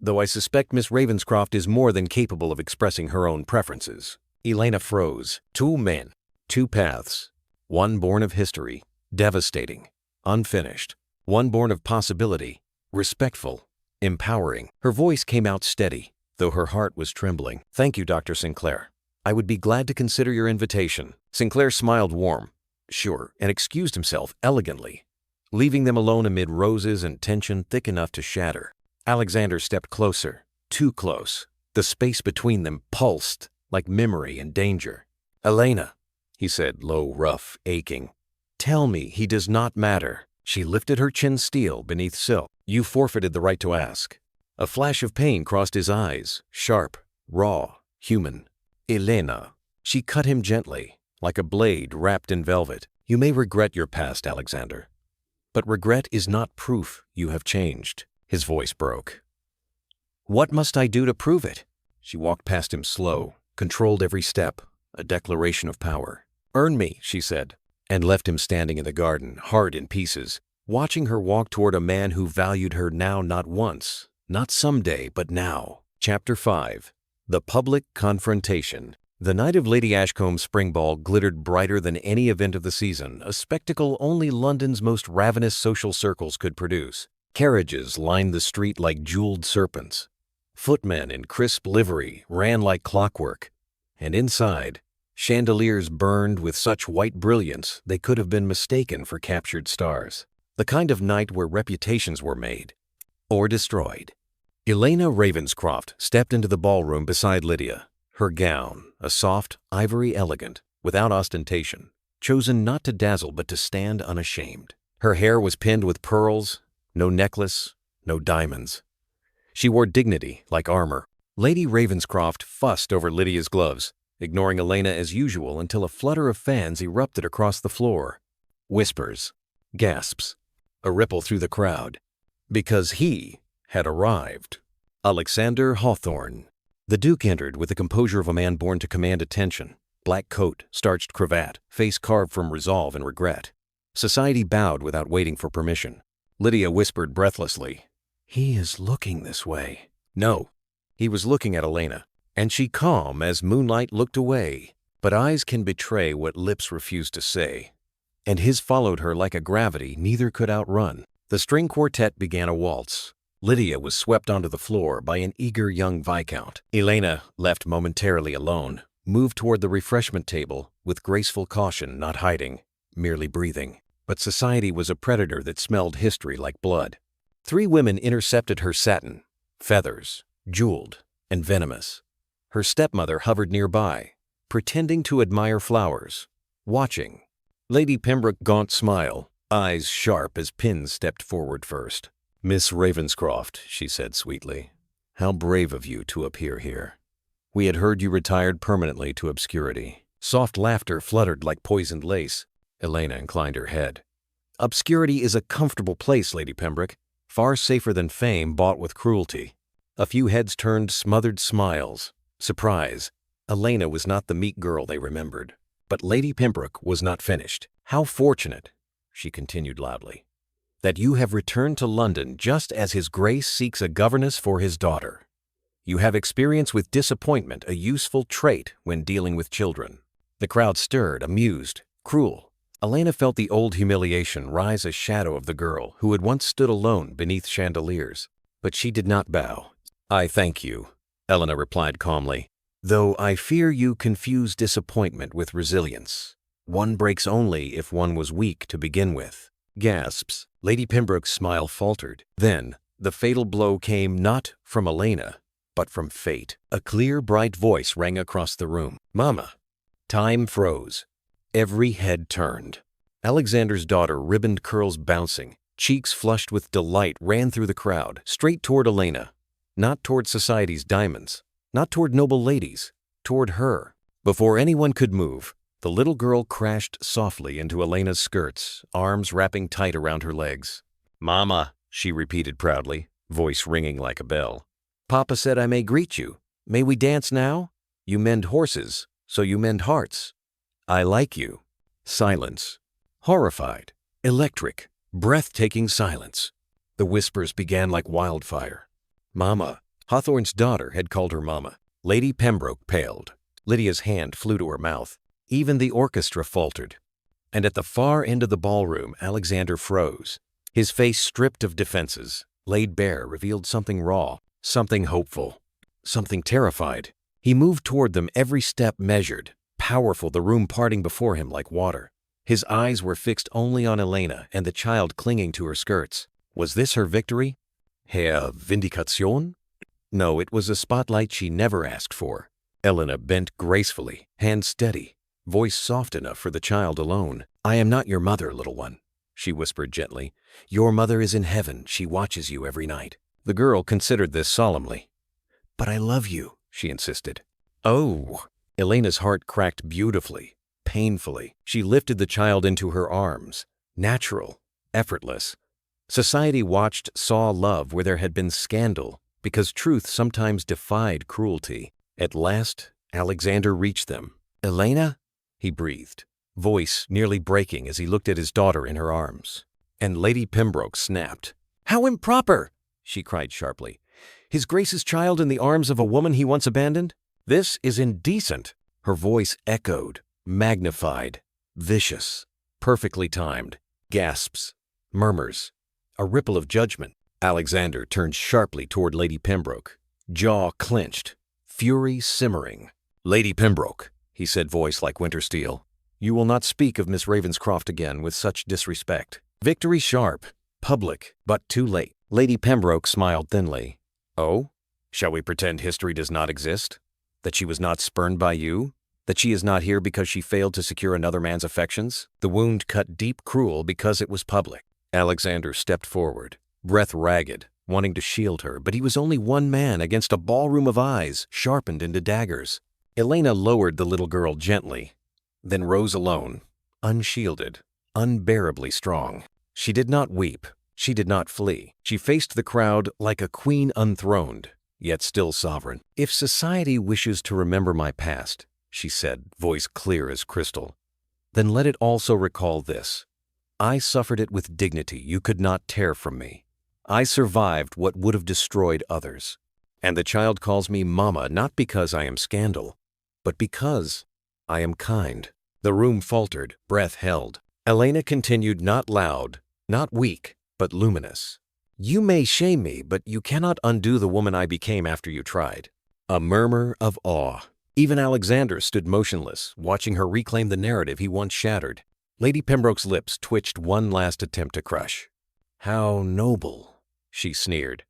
"Though I suspect Miss Ravenscroft is more than capable of expressing her own preferences." Elena froze. Two men, two paths. One born of history, devastating, unfinished. One born of possibility, respectful, empowering. Her voice came out steady, though her heart was trembling. "Thank you, Dr. Sinclair. I would be glad to consider your invitation." Sinclair smiled warm, sure, and excused himself elegantly, leaving them alone amid roses and tension thick enough to shatter. Alexander stepped closer, too close. The space between them pulsed like memory and danger. "Elena," he said, low, rough, aching. "Tell me he does not matter." She lifted her chin steel beneath silk. "You forfeited the right to ask." A flash of pain crossed his eyes, sharp, raw, human. "Elena." She cut him gently, like a blade wrapped in velvet. "You may regret your past, Alexander. But regret is not proof you have changed." His voice broke. "What must I do to prove it?" She walked past him slow, controlled every step, a declaration of power. "Earn me," she said, and left him standing in the garden, heart in pieces, watching her walk toward a man who valued her now not once, not someday, but now. Chapter 5. The Public Confrontation. The night of Lady Ashcomb's spring ball glittered brighter than any event of the season, a spectacle only London's most ravenous social circles could produce. Carriages lined the street like jeweled serpents. Footmen in crisp livery ran like clockwork, and inside, chandeliers burned with such white brilliance they could have been mistaken for captured stars. The kind of night where reputations were made or destroyed. Elena Ravenscroft stepped into the ballroom beside Lydia, her gown, a soft, ivory elegant, without ostentation, chosen not to dazzle but to stand unashamed. Her hair was pinned with pearls, no necklace, no diamonds. She wore dignity like armor. Lady Ravenscroft fussed over Lydia's gloves, ignoring Elena as usual until a flutter of fans erupted across the floor. Whispers, gasps, a ripple through the crowd. Because he had arrived. Alexander Hawthorne. The Duke entered with the composure of a man born to command attention. Black coat, starched cravat, face carved from resolve and regret. Society bowed without waiting for permission. Lydia whispered breathlessly, "He is looking this way." No, he was looking at Elena, and she calm as moonlight looked away. But eyes can betray what lips refuse to say. And his followed her like a gravity neither could outrun. The string quartet began a waltz. Lydia was swept onto the floor by an eager young viscount. Elena, left momentarily alone, moved toward the refreshment table with graceful caution, not hiding, merely breathing. But society was a predator that smelled history like blood. 3 women intercepted her satin, feathers, jeweled, and venomous. Her stepmother hovered nearby, pretending to admire flowers, watching. Lady Pembroke's gaunt smile, eyes sharp as pins, stepped forward first. "Miss Ravenscroft," she said sweetly, "how brave of you to appear here. We had heard you retired permanently to obscurity." Soft laughter fluttered like poisoned lace. Elena inclined her head. "Obscurity is a comfortable place, Lady Pembroke, far safer than fame bought with cruelty." A few heads turned smothered smiles. Surprise. Elena was not the meek girl they remembered. But Lady Pembroke was not finished. "How fortunate," she continued loudly, "that you have returned to London just as His Grace seeks a governess for his daughter. You have experience with disappointment, a useful trait when dealing with children." The crowd stirred, amused, cruel. Elena felt the old humiliation rise a shadow of the girl who had once stood alone beneath chandeliers. But she did not bow. "I thank you," Elena replied calmly, "though I fear you confuse disappointment with resilience. One breaks only if one was weak to begin with." Gasps. Lady Pembroke's smile faltered. Then the fatal blow came not from Elena, but from fate. A clear, bright voice rang across the room. "Mama." Time froze. Every head turned. Alexander's daughter, ribboned curls bouncing, cheeks flushed with delight, ran through the crowd, straight toward Elena. Not toward society's diamonds, not toward noble ladies, toward her. Before anyone could move, the little girl crashed softly into Elena's skirts, arms wrapping tight around her legs. "Mama," she repeated proudly, voice ringing like a bell. "Papa said I may greet you. May we dance now? You mend horses, so you mend hearts. I like you." Silence. Horrified. Electric. Breathtaking silence. The whispers began like wildfire. "Mama." Hawthorne's daughter had called her Mama. Lady Pembroke paled. Lydia's hand flew to her mouth. Even the orchestra faltered. And at the far end of the ballroom, Alexander froze. His face, stripped of defenses, laid bare, revealed something raw, something hopeful, something terrified. He moved toward them, every step measured, powerful, the room parting before him like water. His eyes were fixed only on Elena and the child clinging to her skirts. Was this her victory? Her vindication? No, it was a spotlight she never asked for. Elena bent gracefully, hand steady, voice soft enough for the child alone. "I am not your mother, little one," she whispered gently. "Your mother is in heaven. She watches you every night." The girl considered this solemnly. "But I love you," she insisted. "Oh!" Elena's heart cracked beautifully, painfully. She lifted the child into her arms. Natural, effortless. Society watched, saw love where there had been scandal, because truth sometimes defied cruelty. At last, Alexander reached them. "Elena?" he breathed, voice nearly breaking as he looked at his daughter in her arms. And Lady Pembroke snapped. "How improper!" she cried sharply. "His Grace's child in the arms of a woman he once abandoned? This is indecent." Her voice echoed, magnified, vicious, perfectly timed. Gasps, murmurs, a ripple of judgment. Alexander turned sharply toward Lady Pembroke, jaw clenched, fury simmering. "Lady Pembroke," he said, voice like winter steel, "you will not speak of Miss Ravenscroft again with such disrespect." Victory sharp, public, but too late. Lady Pembroke smiled thinly. "Oh? Shall we pretend history does not exist? That she was not spurned by you? That she is not here because she failed to secure another man's affections?" The wound cut deep, cruel, because it was public. Alexander stepped forward, breath ragged, wanting to shield her, but he was only one man against a ballroom of eyes sharpened into daggers. Elena lowered the little girl gently, then rose alone, unshielded, unbearably strong. She did not weep. She did not flee. She faced the crowd like a queen unthroned, yet still sovereign. "If society wishes to remember my past," she said, voice clear as crystal, "then let it also recall this. I suffered it with dignity you could not tear from me. I survived what would have destroyed others. And the child calls me Mama not because I am scandal, but because I am kind." The room faltered, breath held. Elena continued, not loud, not weak, but luminous. "You may shame me, but you cannot undo the woman I became after you tried." A murmur of awe. Even Alexander stood motionless, watching her reclaim the narrative he once shattered. Lady Pembroke's lips twitched one last attempt to crush. "How noble," she sneered.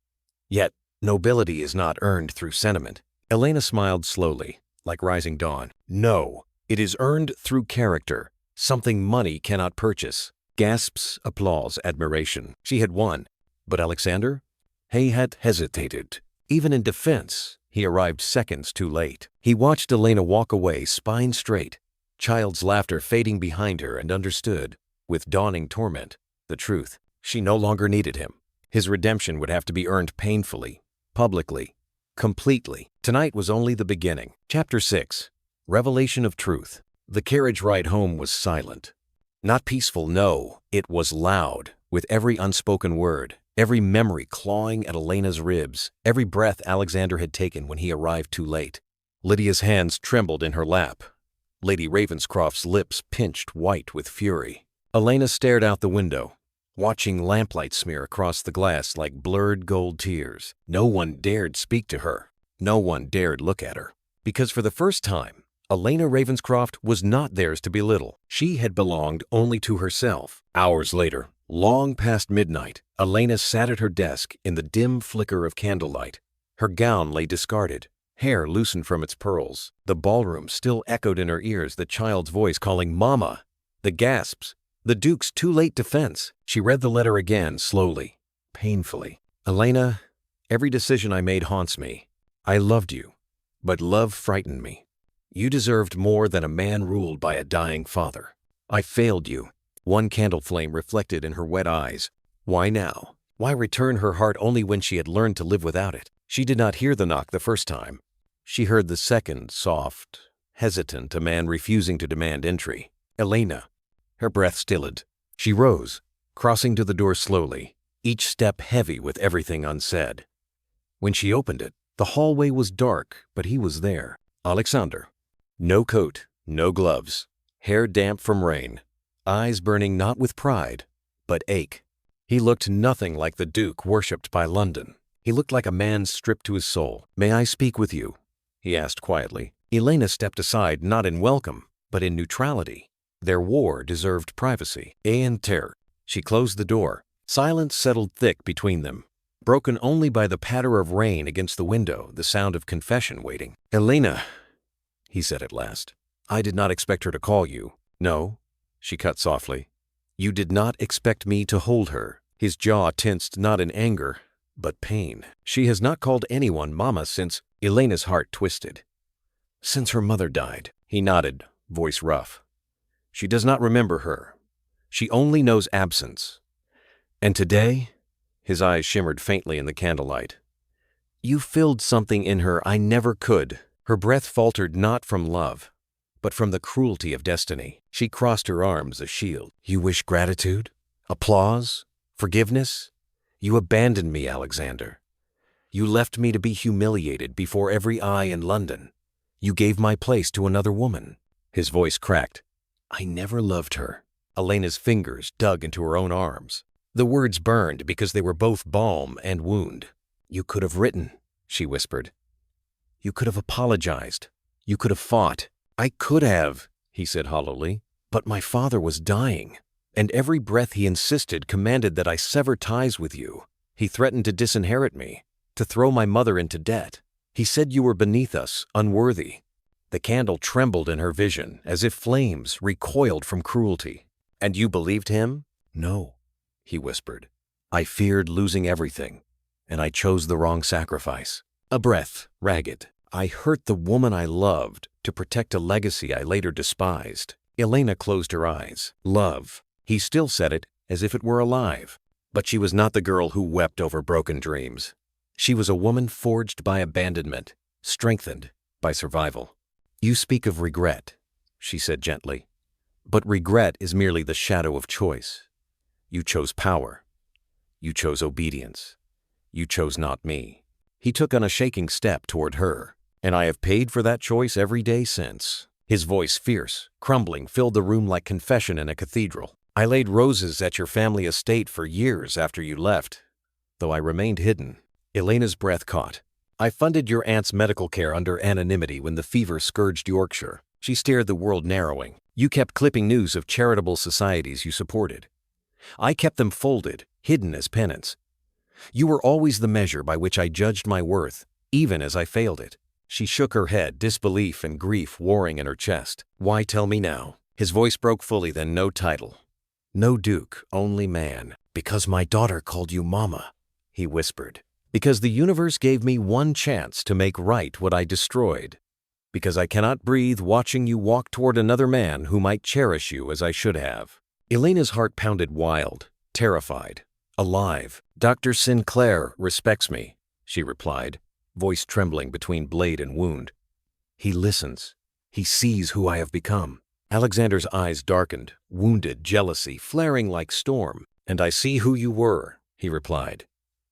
"Yet nobility is not earned through sentiment." Elena smiled slowly, like rising dawn. "No, it is earned through character, something money cannot purchase." Gasps, applause, admiration. She had won. But Alexander? He had hesitated. Even in defense, he arrived seconds too late. He watched Elena walk away, spine straight, child's laughter fading behind her, and understood, with dawning torment, the truth. She no longer needed him. His redemption would have to be earned painfully, publicly, Completely. Tonight was only the beginning. Chapter 6. Revelation of Truth. The carriage ride home was silent. Not peaceful, no. It was loud, with every unspoken word, every memory clawing at Elena's ribs, every breath Alexander had taken when he arrived too late. Lydia's hands trembled in her lap. Lady Ravenscroft's lips pinched white with fury. Elena stared out the window, watching lamplight smear across the glass like blurred gold tears. No one dared speak to her. No one dared look at her. Because for the first time, Elena Ravenscroft was not theirs to belittle. She had belonged only to herself. Hours later, long past midnight, Elena sat at her desk in the dim flicker of candlelight. Her gown lay discarded, hair loosened from its pearls. The ballroom still echoed in her ears the child's voice calling "Mama!" The gasps, the Duke's too late defense. She read the letter again, slowly, painfully. Elena, every decision I made haunts me. I loved you, but love frightened me. You deserved more than a man ruled by a dying father. I failed you. One candle flame reflected in her wet eyes. Why now? Why return her heart only when she had learned to live without it? She did not hear the knock the first time. She heard the second, soft, hesitant, a man refusing to demand entry. Elena. Her breath stilled. She rose, crossing to the door slowly, each step heavy with everything unsaid. When she opened it, the hallway was dark, but he was there. Alexander. No coat, no gloves, hair damp from rain, eyes burning not with pride, but ache. He looked nothing like the Duke worshipped by London. He looked like a man stripped to his soul. "May I speak with you?" he asked quietly. Elena stepped aside, not in welcome, but in neutrality. Their war deserved privacy. Enter. She closed the door. Silence settled thick between them, broken only by the patter of rain against the window, the sound of confession waiting. "Elena," he said at last, "I did not expect her to call you." "No," she cut softly. "You did not expect me to hold her." His jaw tensed not in anger, but pain. "She has not called anyone Mama since—" Elena's heart twisted. "Since her mother died." He nodded, voice rough. "She does not remember her. She only knows absence. And today," his eyes shimmered faintly in the candlelight, "you filled something in her I never could." Her breath faltered not from love, but from the cruelty of destiny. She crossed her arms a shield. "You wish gratitude? Applause? Forgiveness? You abandoned me, Alexander. You left me to be humiliated before every eye in London. You gave my place to another woman." His voice cracked. "I never loved her." Elena's fingers dug into her own arms. The words burned because they were both balm and wound. "You could have written," she whispered. "You could have apologized. You could have fought." "I could have," he said hollowly, "but my father was dying, and every breath he insisted commanded that I sever ties with you. He threatened to disinherit me, to throw my mother into debt. He said you were beneath us, unworthy." The candle trembled in her vision, as if flames recoiled from cruelty. "And you believed him?" "No," he whispered. "I feared losing everything, and I chose the wrong sacrifice." A breath, ragged. "I hurt the woman I loved to protect a legacy I later despised." Elena closed her eyes. Love. He still said it as if it were alive. But she was not the girl who wept over broken dreams. She was a woman forged by abandonment, strengthened by survival. "You speak of regret," she said gently. "But regret is merely the shadow of choice. You chose power. You chose obedience. You chose not me." He took on a shaking step toward her. "And I have paid for that choice every day since." His voice, fierce, crumbling, filled the room like confession in a cathedral. "I laid roses at your family estate for years after you left, though I remained hidden." Elena's breath caught. "I funded your aunt's medical care under anonymity when the fever scourged Yorkshire." She stared, the world narrowing. "You kept clipping news of charitable societies you supported. I kept them folded, hidden as penance. You were always the measure by which I judged my worth, even as I failed it." She shook her head, disbelief and grief warring in her chest. "Why tell me now?" His voice broke fully, then no title. "No Duke, only man." "Because my daughter called you Mama," he whispered. "Because the universe gave me one chance to make right what I destroyed. Because I cannot breathe watching you walk toward another man who might cherish you as I should have." Elena's heart pounded wild, terrified, alive. "Dr. Sinclair respects me," she replied. voice trembling between blade and wound. He listens. He sees who I have become. Alexander's eyes darkened, wounded jealousy flaring like storm. And I see who you were, he replied.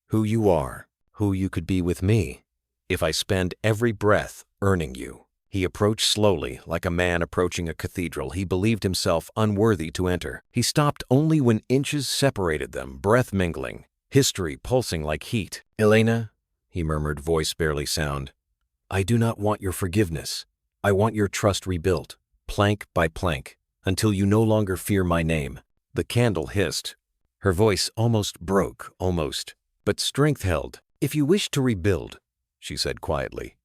Who you are, who you could be with me, if I spend every breath earning you. He approached slowly, like a man approaching a cathedral he believed himself unworthy to enter. He stopped only when inches separated them, breath mingling, history pulsing like heat. Elena, he murmured, voice barely sound, I do not want your forgiveness. I want your trust rebuilt, plank by plank, until you no longer fear my name. The candle hissed. Her voice almost broke, but strength held. If you wish to rebuild, she said quietly,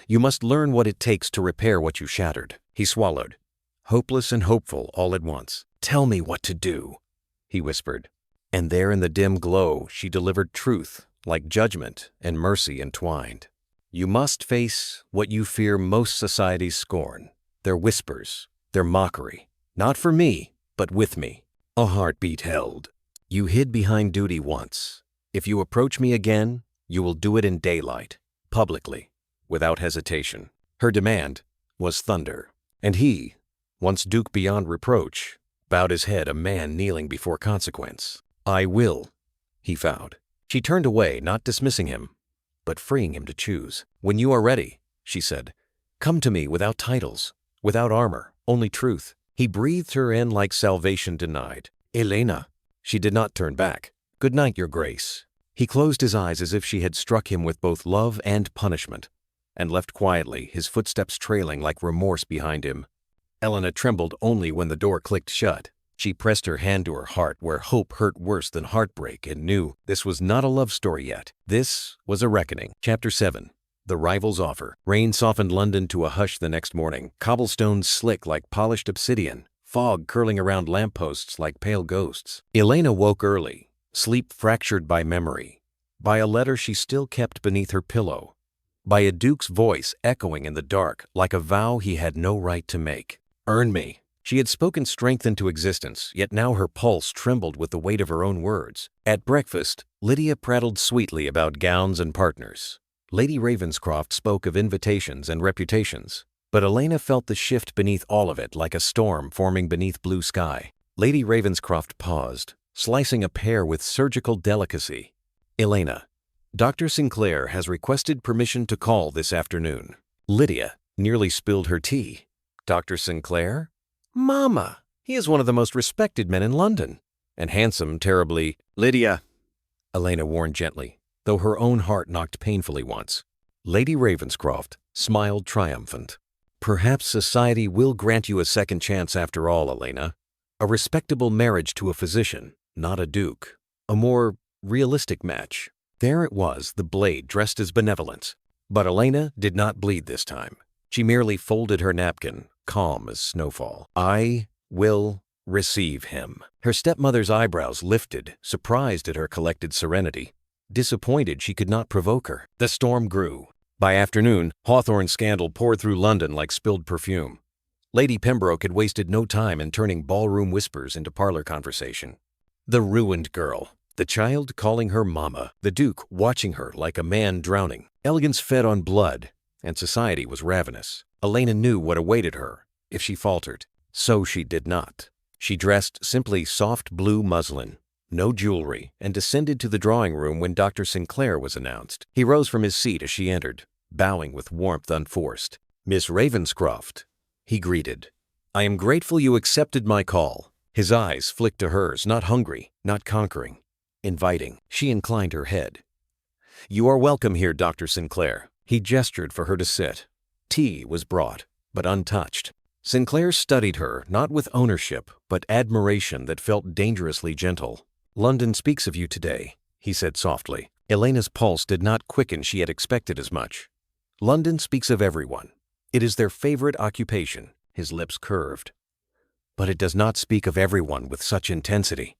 you must learn what it takes to repair what you shattered. He swallowed, hopeless and hopeful all at once. Tell me what to do, he whispered. And there in the dim glow, she delivered truth, like judgment and mercy entwined. You must face what you fear most society's scorn, their whispers, their mockery. Not for me, but with me. A heartbeat held. You hid behind duty once. If you approach me again, you will do it in daylight, publicly, without hesitation. Her demand was thunder. And he, once Duke beyond reproach, bowed his head, a man kneeling before consequence. I will, he vowed. She turned away, not dismissing him, but freeing him to choose. When you are ready, she said, come to me without titles, without armor, only truth. He breathed her in like salvation denied. Elena. She did not turn back. Good night, your grace. He closed his eyes as if she had struck him with both love and punishment, and left quietly, his footsteps trailing like remorse behind him. Elena trembled only when the door clicked shut. She pressed her hand to her heart where hope hurt worse than heartbreak and knew this was not a love story yet. This was a reckoning. Chapter 7. The Rival's Offer. Rain softened London to a hush the next morning, cobblestones slick like polished obsidian, fog curling around lampposts like pale ghosts. Elena woke early, sleep fractured by memory, by a letter she still kept beneath her pillow, by a duke's voice echoing in the dark like a vow he had no right to make. Earn me. She had spoken strength into existence, yet now her pulse trembled with the weight of her own words. At breakfast, Lydia prattled sweetly about gowns and partners. Lady Ravenscroft spoke of invitations and reputations, but Elena felt the shift beneath all of it like a storm forming beneath blue sky. Lady Ravenscroft paused, slicing a pear with surgical delicacy. Elena, Dr. Sinclair has requested permission to call this afternoon. Lydia nearly spilled her tea. Dr. Sinclair? Mama, he is one of the most respected men in London. And handsome, terribly. Lydia, Elena warned gently, though her own heart knocked painfully once. Lady Ravenscroft smiled triumphant. Perhaps society will grant you a second chance after all, Elena. A respectable marriage to a physician, not a duke. A more realistic match. There it was, the blade dressed as benevolence. But Elena did not bleed this time. She merely folded her napkin, calm as snowfall. I will receive him. Her stepmother's eyebrows lifted, surprised at her collected serenity. Disappointed she could not provoke her. The storm grew. By afternoon, Hawthorne's scandal poured through London like spilled perfume. Lady Pembroke had wasted no time in turning ballroom whispers into parlor conversation. The ruined girl. The child calling her mama. The Duke watching her like a man drowning. Elegance fed on blood, and society was ravenous. Elena knew what awaited her if she faltered. So she did not. She dressed simply soft blue muslin, no jewelry, and descended to the drawing room when Dr. Sinclair was announced. He rose from his seat as she entered, bowing with warmth unforced. Miss Ravenscroft, he greeted. I am grateful you accepted my call. His eyes flicked to hers, not hungry, not conquering, inviting. She inclined her head. You are welcome here, Dr. Sinclair. He gestured for her to sit. Tea was brought, but untouched. Sinclair studied her, not with ownership, but admiration that felt dangerously gentle. London speaks of you today, he said softly. Elena's pulse did not quicken. She had expected as much. London speaks of everyone. It is their favorite occupation. His lips curved. But it does not speak of everyone with such intensity,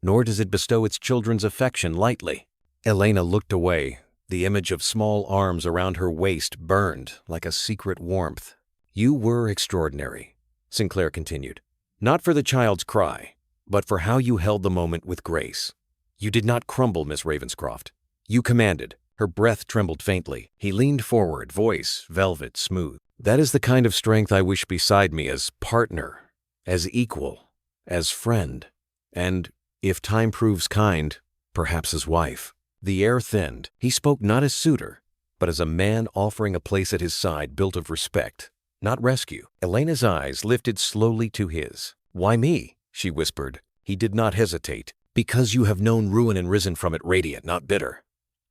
nor does it bestow its children's affection lightly. Elena looked away. The image of small arms around her waist burned like a secret warmth. You were extraordinary, Sinclair continued. Not for the child's cry, but for how you held the moment with grace. You did not crumble, Miss Ravenscroft. You commanded. Her breath trembled faintly. He leaned forward, voice velvet smooth. "That is the kind of strength I wish beside me as partner, as equal, as friend, and, if time proves kind, perhaps as wife." The air thinned. He spoke not as suitor, but as a man offering a place at his side built of respect, not rescue. Elena's eyes lifted slowly to his. "Why me?" she whispered. He did not hesitate. "Because you have known ruin and risen from it radiant, not bitter.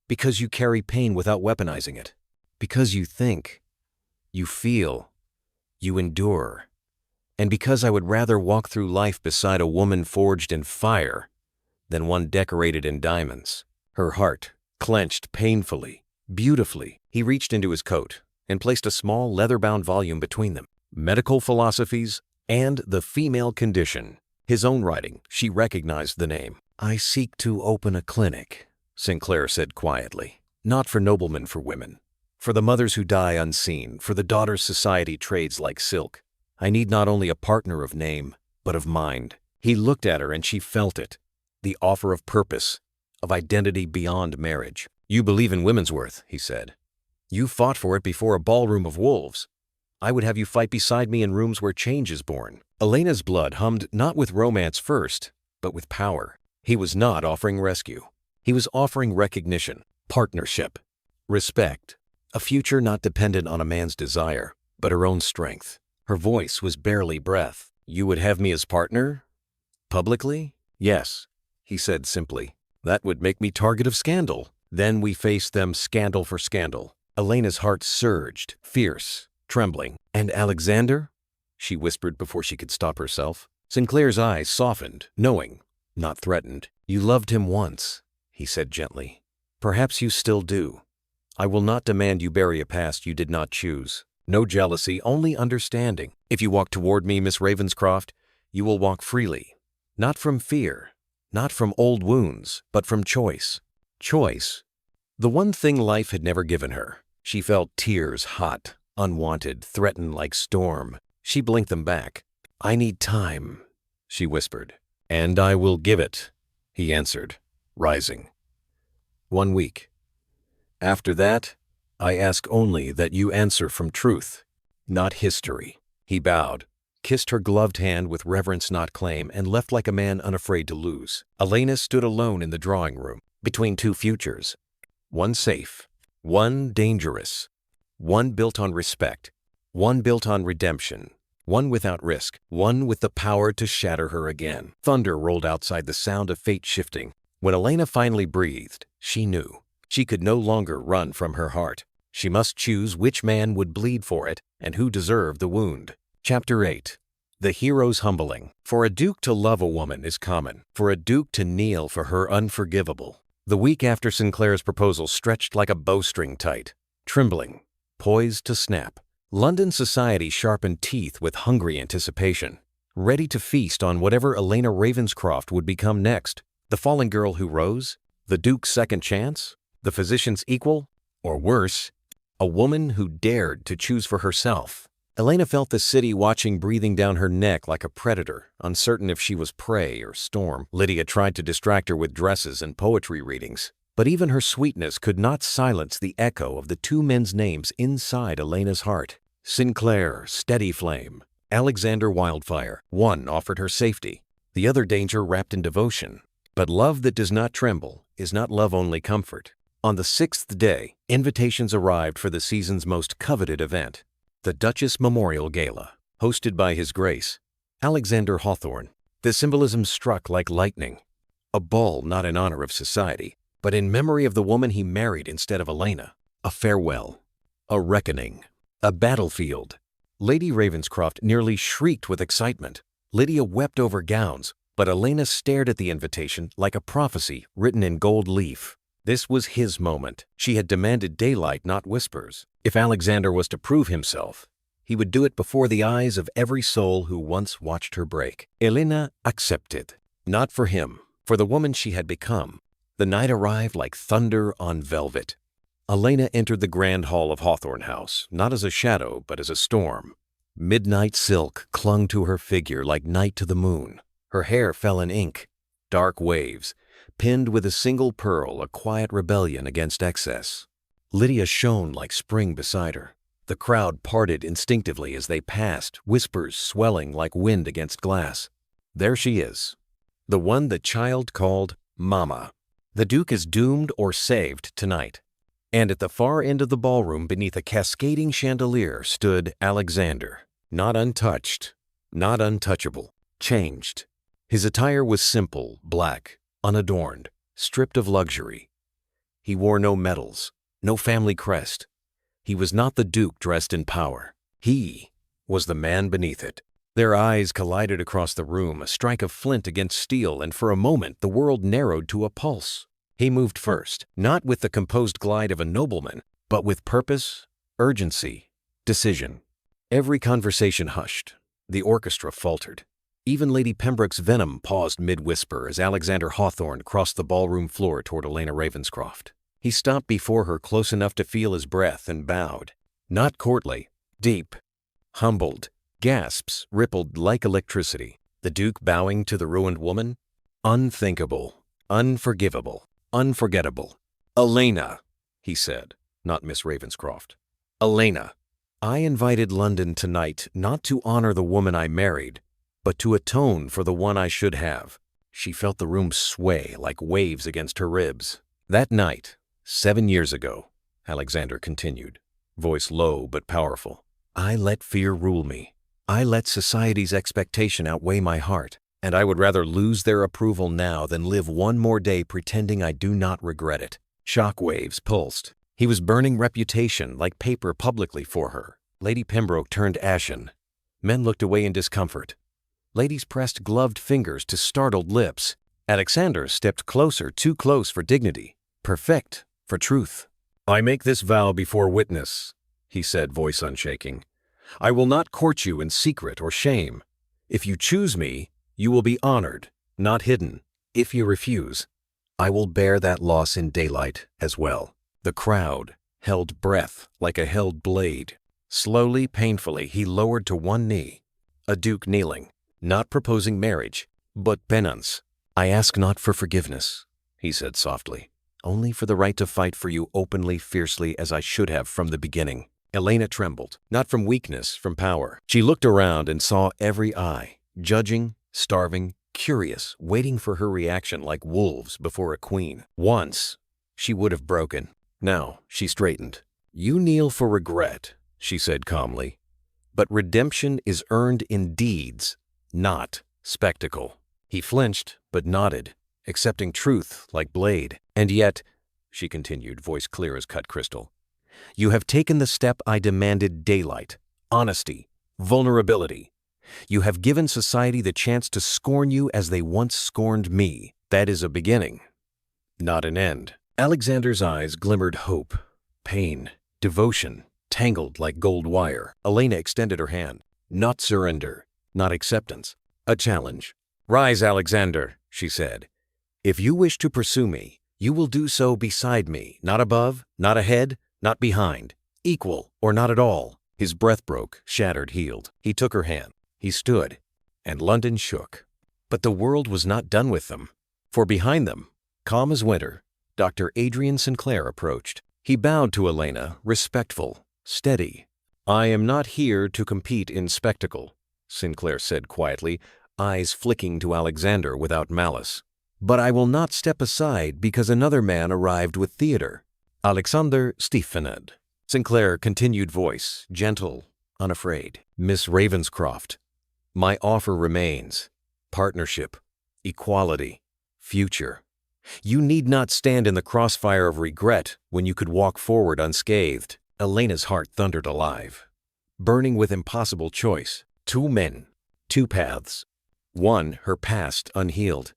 Because you carry pain without weaponizing it. Because you think, you feel, you endure. And because I would rather walk through life beside a woman forged in fire than one decorated in diamonds." Her heart clenched painfully, beautifully. He reached into his coat and placed a small leather-bound volume between them. Medical Philosophies and the Female Condition. His own writing. She recognized the name. "I seek to open a clinic," Sinclair said quietly. "Not for noblemen, for women. For the mothers who die unseen, for the daughters society trades like silk. I need not only a partner of name, but of mind." He looked at her and she felt it. The offer of purpose, of identity beyond marriage. "You believe in women's worth," he said. "You fought for it before a ballroom of wolves. I would have you fight beside me in rooms where change is born." Elena's blood hummed not with romance first, but with power. He was not offering rescue. He was offering recognition, partnership, respect, a future not dependent on a man's desire, but her own strength. Her voice was barely breath. "You would have me as partner? Publicly?" "Yes," he said simply. "That would make me target of scandal." Then we faced them scandal for scandal. Elena's heart surged, fierce, trembling. "And Alexander?" she whispered before she could stop herself. Sinclair's eyes softened, knowing, not threatened. "You loved him once," he said gently. "Perhaps you still do. I will not demand you bury a past you did not choose. No jealousy, only understanding. If you walk toward me, Miss Ravenscroft, you will walk freely. Not from fear, not from old wounds, but from choice." Choice. The one thing life had never given her. She felt tears hot, unwanted, threatened like storm. She blinked them back. "I need time," she whispered. "And I will give it," he answered, rising. "1 week. After that, I ask only that you answer from truth, not history." He bowed, kissed her gloved hand with reverence not claim, and left like a man unafraid to lose. Elena stood alone in the drawing room, between two futures. One safe, one dangerous, one built on respect, one built on redemption, one without risk, one with the power to shatter her again. Thunder rolled outside, the sound of fate shifting. When Elena finally breathed, she knew. She could no longer run from her heart. She must choose which man would bleed for it and who deserved the wound. Chapter 8. The Hero's Humbling. For a duke to love a woman is common. For a duke to kneel for her unforgivable. The week after Sinclair's proposal stretched like a bowstring tight, trembling, poised to snap. London society sharpened teeth with hungry anticipation, ready to feast on whatever Elena Ravenscroft would become next. The fallen girl who rose? The duke's second chance? The physician's equal? Or worse, a woman who dared to choose for herself. Elena felt the city watching, breathing down her neck like a predator, uncertain if she was prey or storm. Lydia tried to distract her with dresses and poetry readings, but even her sweetness could not silence the echo of the two men's names inside Elena's heart. Sinclair, steady flame. Alexander, wildfire. One offered her safety, the other danger wrapped in devotion. But love that does not tremble is not love only comfort. On the 6th day, invitations arrived for the season's most coveted event, the Duchess Memorial Gala, hosted by His Grace, Alexander Hawthorne. The symbolism struck like lightning. A ball not in honor of society, but in memory of the woman he married instead of Elena. A farewell, a reckoning, a battlefield. Lady Ravenscroft nearly shrieked with excitement. Lydia wept over gowns, but Elena stared at the invitation like a prophecy written in gold leaf. This was his moment. She had demanded daylight, not whispers. If Alexander was to prove himself, he would do it before the eyes of every soul who once watched her break. Elena accepted. Not for him, for the woman she had become. The night arrived like thunder on velvet. Elena entered the grand hall of Hawthorne House, not as a shadow, but as a storm. Midnight silk clung to her figure like night to the moon. Her hair fell in ink, dark waves, pinned with a single pearl, a quiet rebellion against excess. Lydia shone like spring beside her. The crowd parted instinctively as they passed, whispers swelling like wind against glass. There she is, the one the child called Mama. The Duke is doomed or saved tonight. And at the far end of the ballroom, beneath a cascading chandelier, stood Alexander, not untouched, not untouchable, changed. His attire was simple, black, unadorned, stripped of luxury. He wore no medals, no family crest. He was not the Duke dressed in power. He was the man beneath it. Their eyes collided across the room, a strike of flint against steel, and for a moment the world narrowed to a pulse. He moved first, not with the composed glide of a nobleman, but with purpose, urgency, decision. Every conversation hushed. The orchestra faltered. Even Lady Pembroke's venom paused mid-whisper as Alexander Hawthorne crossed the ballroom floor toward Elena Ravenscroft. He stopped before her close enough to feel his breath and bowed. Not courtly, deep, humbled. Gasps rippled like electricity. The Duke bowing to the ruined woman? Unthinkable, unforgivable, unforgettable. "Elena," he said, not Miss Ravenscroft. "Elena, I invited London tonight not to honor the woman I married, but to atone for the one I should have." She felt the room sway like waves against her ribs. "That night, 7 years ago," Alexander continued, voice low but powerful, "I let fear rule me. I let society's expectation outweigh my heart, and I would rather lose their approval now than live one more day pretending I do not regret it." Shock waves pulsed. He was burning reputation like paper publicly for her. Lady Pembroke turned ashen. Men looked away in discomfort. Ladies pressed gloved fingers to startled lips. Alexander stepped closer, too close for dignity, perfect for truth. "I make this vow before witness," he said, voice unshaking. "I will not court you in secret or shame. If you choose me, you will be honored, not hidden. If you refuse, I will bear that loss in daylight as well." The crowd held breath like a held blade. Slowly, painfully, he lowered to one knee. A duke kneeling, not proposing marriage, but penance. "I ask not for forgiveness," he said softly, "only for the right to fight for you openly, fiercely, as I should have from the beginning." Elena trembled, not from weakness, from power. She looked around and saw every eye, judging, starving, curious, waiting for her reaction like wolves before a queen. Once, she would have broken. Now, she straightened. "You kneel for regret," she said calmly, "but redemption is earned in deeds, not spectacle." He flinched, but nodded, accepting truth like blade. "And yet," she continued, voice clear as cut crystal, "you have taken the step I demanded: daylight, honesty, vulnerability. You have given society the chance to scorn you as they once scorned me. That is a beginning, not an end." Alexander's eyes glimmered hope, pain, devotion, tangled like gold wire. Elena extended her hand. Not surrender, not acceptance, a challenge. "Rise, Alexander," she said. "If you wish to pursue me, you will do so beside me, not above, not ahead, not behind, equal or not at all." His breath broke, shattered, healed. He took her hand. He stood, and London shook. But the world was not done with them. For behind them, calm as winter, Dr. Adrian Sinclair approached. He bowed to Elena, respectful, steady. "I am not here to compete in spectacle," Sinclair said quietly, eyes flicking to Alexander without malice. "But I will not step aside because another man arrived with theater. Alexander Stefaned." Sinclair continued, voice gentle, unafraid. "Miss Ravenscroft, my offer remains. Partnership, equality, future. You need not stand in the crossfire of regret when you could walk forward unscathed." Elena's heart thundered alive, burning with impossible choice. Two men, two paths. One, her past unhealed.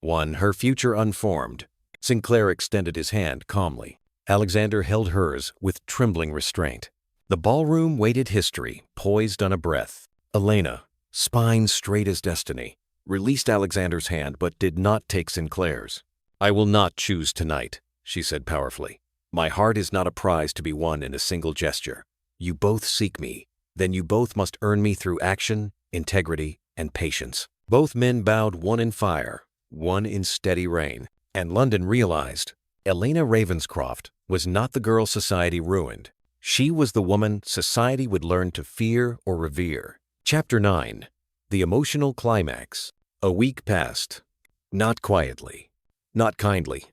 One, her future unformed. Sinclair extended his hand calmly. Alexander held hers with trembling restraint. The ballroom waited history, poised on a breath. Elena, spine straight as destiny, released Alexander's hand but did not take Sinclair's. "I will not choose tonight," she said powerfully. "My heart is not a prize to be won in a single gesture. You both seek me, then you both must earn me through action, integrity, and patience." Both men bowed, one in fire, one in steady rain. And London realized Elena Ravenscroft was not the girl society ruined. She was the woman society would learn to fear or revere. Chapter 9. The Emotional Climax. A week passed. Not quietly. Not kindly.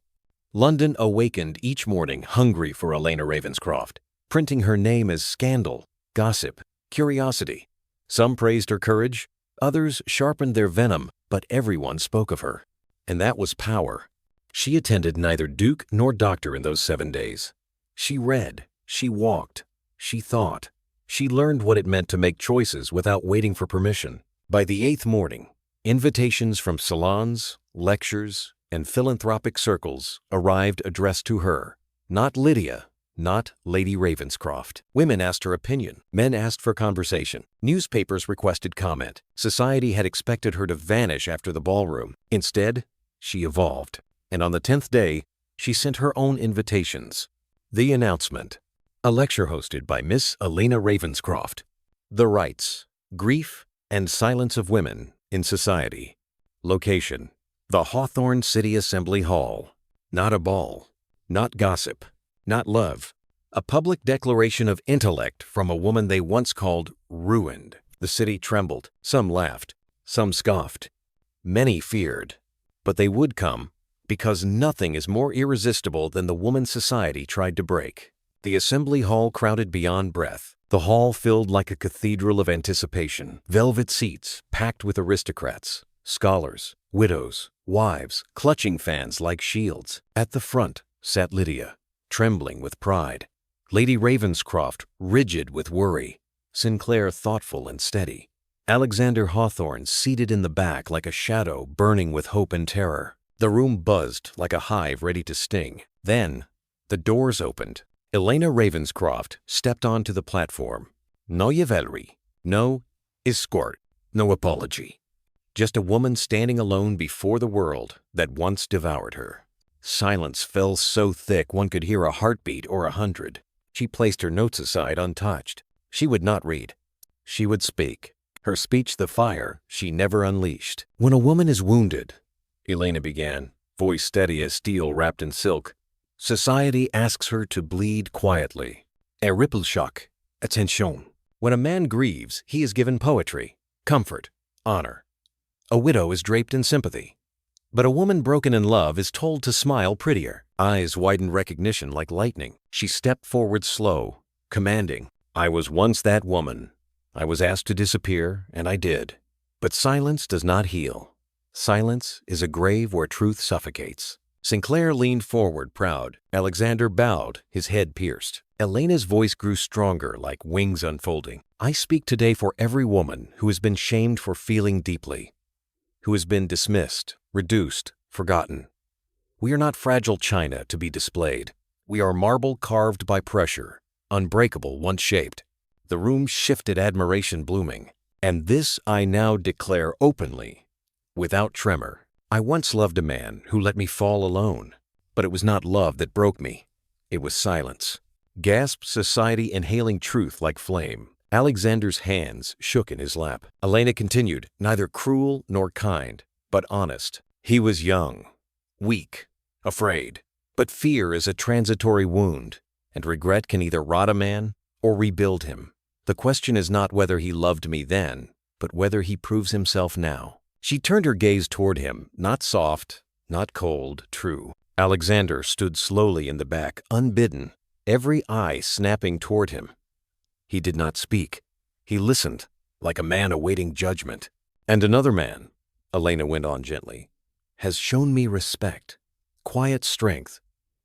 London awakened each morning hungry for Elena Ravenscroft, printing her name as scandal, gossip, curiosity. Some praised her courage, others sharpened their venom, but everyone spoke of her. And that was power. She attended neither duke nor doctor in those 7 days. She read, she walked, she thought. She learned what it meant to make choices without waiting for permission. By the 8th morning, invitations from salons, lectures, and philanthropic circles arrived addressed to her. Not Lydia, not Lady Ravenscroft. Women asked her opinion. Men asked for conversation. Newspapers requested comment. Society had expected her to vanish after the ballroom. Instead, she evolved. And on the 10th day, she sent her own invitations. The announcement. A lecture hosted by Miss Elena Ravenscroft. The Rights, Grief, and Silence of Women in Society. Location. The Hawthorne City Assembly Hall. Not a ball. Not gossip. Not love. A public declaration of intellect from a woman they once called ruined. The city trembled. Some laughed. Some scoffed. Many feared. But they would come, because nothing is more irresistible than the woman society tried to break. The assembly hall crowded beyond breath. The hall filled like a cathedral of anticipation. Velvet seats packed with aristocrats, scholars, widows, wives, clutching fans like shields. At the front sat Lydia, trembling with pride. Lady Ravenscroft, rigid with worry. Sinclair, thoughtful and steady. Alexander Hawthorne, seated in the back like a shadow burning with hope and terror. The room buzzed like a hive ready to sting. Then, the doors opened. Elena Ravenscroft stepped onto the platform. No chivalry, no escort, no apology. Just a woman standing alone before the world that once devoured her. Silence fell so thick one could hear a heartbeat or 100. She placed her notes aside untouched. She would not read. She would speak. Her speech the fire she never unleashed. When a woman is wounded, Elena began, voice steady as steel wrapped in silk, society asks her to bleed quietly. A ripple shock. Attention. When a man grieves, he is given poetry, comfort, honor. A widow is draped in sympathy. But a woman broken in love is told to smile prettier. Eyes widened recognition like lightning. She stepped forward slow, commanding. I was once that woman. I was asked to disappear, and I did. But silence does not heal. Silence is a grave where truth suffocates. Sinclair leaned forward, proud. Alexander bowed, his head pierced. Elena's voice grew stronger, like wings unfolding. I speak today for every woman who has been shamed for feeling deeply, who has been dismissed, reduced, forgotten. We are not fragile china to be displayed. We are marble carved by pressure, unbreakable once shaped. The room shifted, admiration blooming. And this I now declare openly, without tremor. I once loved a man who let me fall alone, but it was not love that broke me. It was silence. Gasped society, inhaling truth like flame. Alexander's hands shook in his lap. Elena continued, neither cruel nor kind, but honest. He was young, weak, afraid. But fear is a transitory wound, and regret can either rot a man or rebuild him. The question is not whether he loved me then, but whether he proves himself now. She turned her gaze toward him, not soft, not cold, true. Alexander stood slowly in the back, unbidden, every eye snapping toward him. He did not speak. He listened, like a man awaiting judgment. And another man, Elena went on gently, has shown me respect, quiet strength,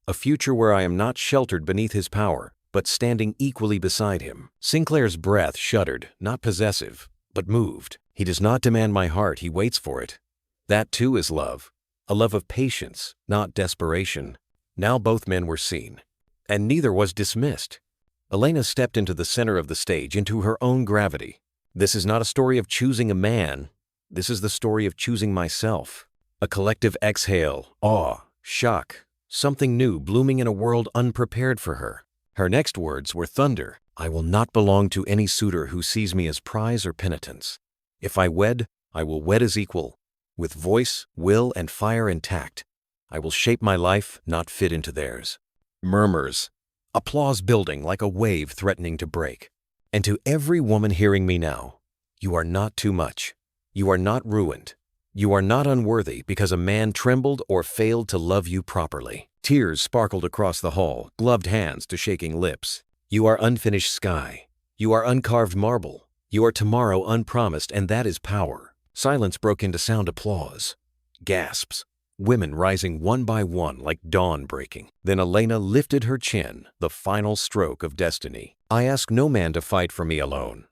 a future where I am not sheltered beneath his power, but standing equally beside him. Sinclair's breath shuddered, not possessive, but moved. He does not demand my heart, he waits for it. That too is love, a love of patience, not desperation. Now both men were seen, and neither was dismissed. Elena stepped into the center of the stage, into her own gravity. This is not a story of choosing a man. This is the story of choosing myself. A collective exhale, awe, shock, something new blooming in a world unprepared for her. Her next words were thunder. I will not belong to any suitor who sees me as prize or penitence. If I wed, I will wed as equal, with voice, will, and fire intact. I will shape my life, not fit into theirs. Murmurs. Applause building like a wave threatening to break. And to every woman hearing me now, you are not too much. You are not ruined. You are not unworthy because a man trembled or failed to love you properly. Tears sparkled across the hall, gloved hands to shaking lips. You are unfinished sky. You are uncarved marble. You are tomorrow unpromised, and that is power. Silence broke into sound applause. Gasps. Women rising one by one like dawn breaking. Then Elena lifted her chin, the final stroke of destiny. I ask no man to fight for me alone.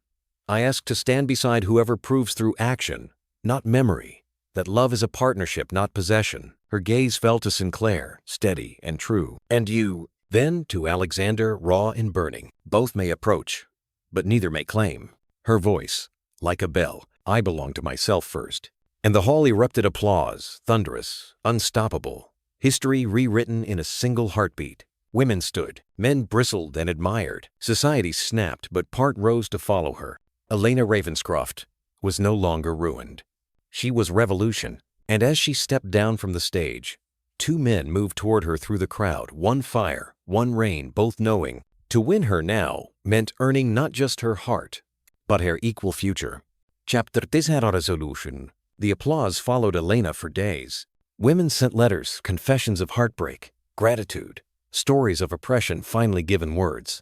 I ask to stand beside whoever proves through action, not memory, that love is a partnership, not possession. Her gaze fell to Sinclair, steady and true. And you, then to Alexander, raw and burning. Both may approach, but neither may claim. Her voice, like a bell, I belong to myself first. And the hall erupted applause, thunderous, unstoppable. History rewritten in a single heartbeat. Women stood, men bristled and admired. Society snapped, but part rose to follow her. Elena Ravenscroft was no longer ruined. She was revolution, and as she stepped down from the stage, two men moved toward her through the crowd, one fire, one rain, both knowing to win her now meant earning not just her heart, but her equal future. Chapter this had a resolution. The applause followed Elena for days. Women sent letters, confessions of heartbreak, gratitude, stories of oppression finally given words.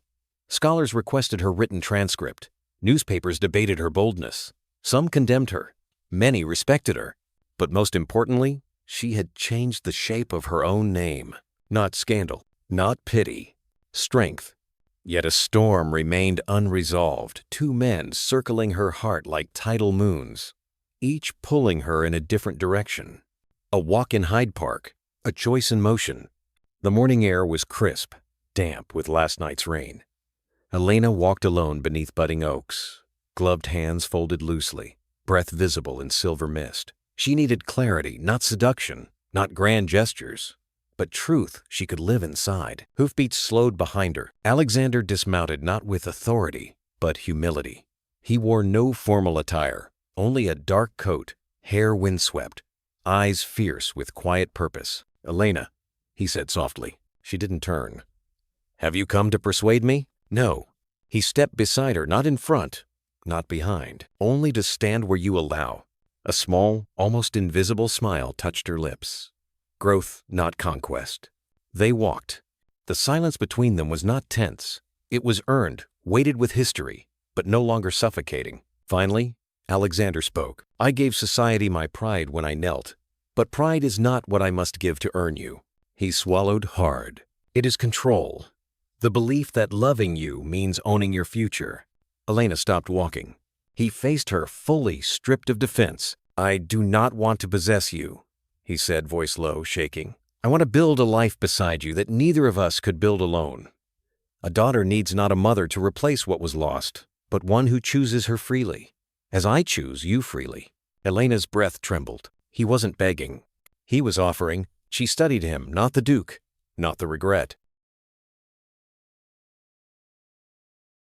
Scholars requested her written transcript. Newspapers debated her boldness. Some condemned her. Many respected her. But most importantly, she had changed the shape of her own name. Not scandal, not pity, strength. Yet a storm remained unresolved, two men circling her heart like tidal moons, each pulling her in a different direction. A walk in Hyde Park, a choice in motion. The morning air was crisp, damp with last night's rain. Elena walked alone beneath budding oaks, gloved hands folded loosely, breath visible in silver mist. She needed clarity, not seduction, not grand gestures, but truth she could live inside. Hoofbeats slowed behind her. Alexander dismounted not with authority, but humility. He wore no formal attire, only a dark coat, hair windswept, eyes fierce with quiet purpose. "Elena," he said softly. She didn't turn. "Have you come to persuade me?" "No." He stepped beside her, not in front, not behind, only to stand where you allow. A small, almost invisible smile touched her lips. Growth, not conquest. They walked. The silence between them was not tense. It was earned, weighted with history, but no longer suffocating. Finally, Alexander spoke. "I gave society my pride when I knelt, but pride is not what I must give to earn you." He swallowed hard. "It is control. The belief that loving you means owning your future." Elena stopped walking. He faced her fully, stripped of defense. "I do not want to possess you," he said, voice low, shaking. "I want to build a life beside you that neither of us could build alone. A daughter needs not a mother to replace what was lost, but one who chooses her freely, as I choose you freely." Elena's breath trembled. He wasn't begging. He was offering. She studied him, not the Duke, not the regret,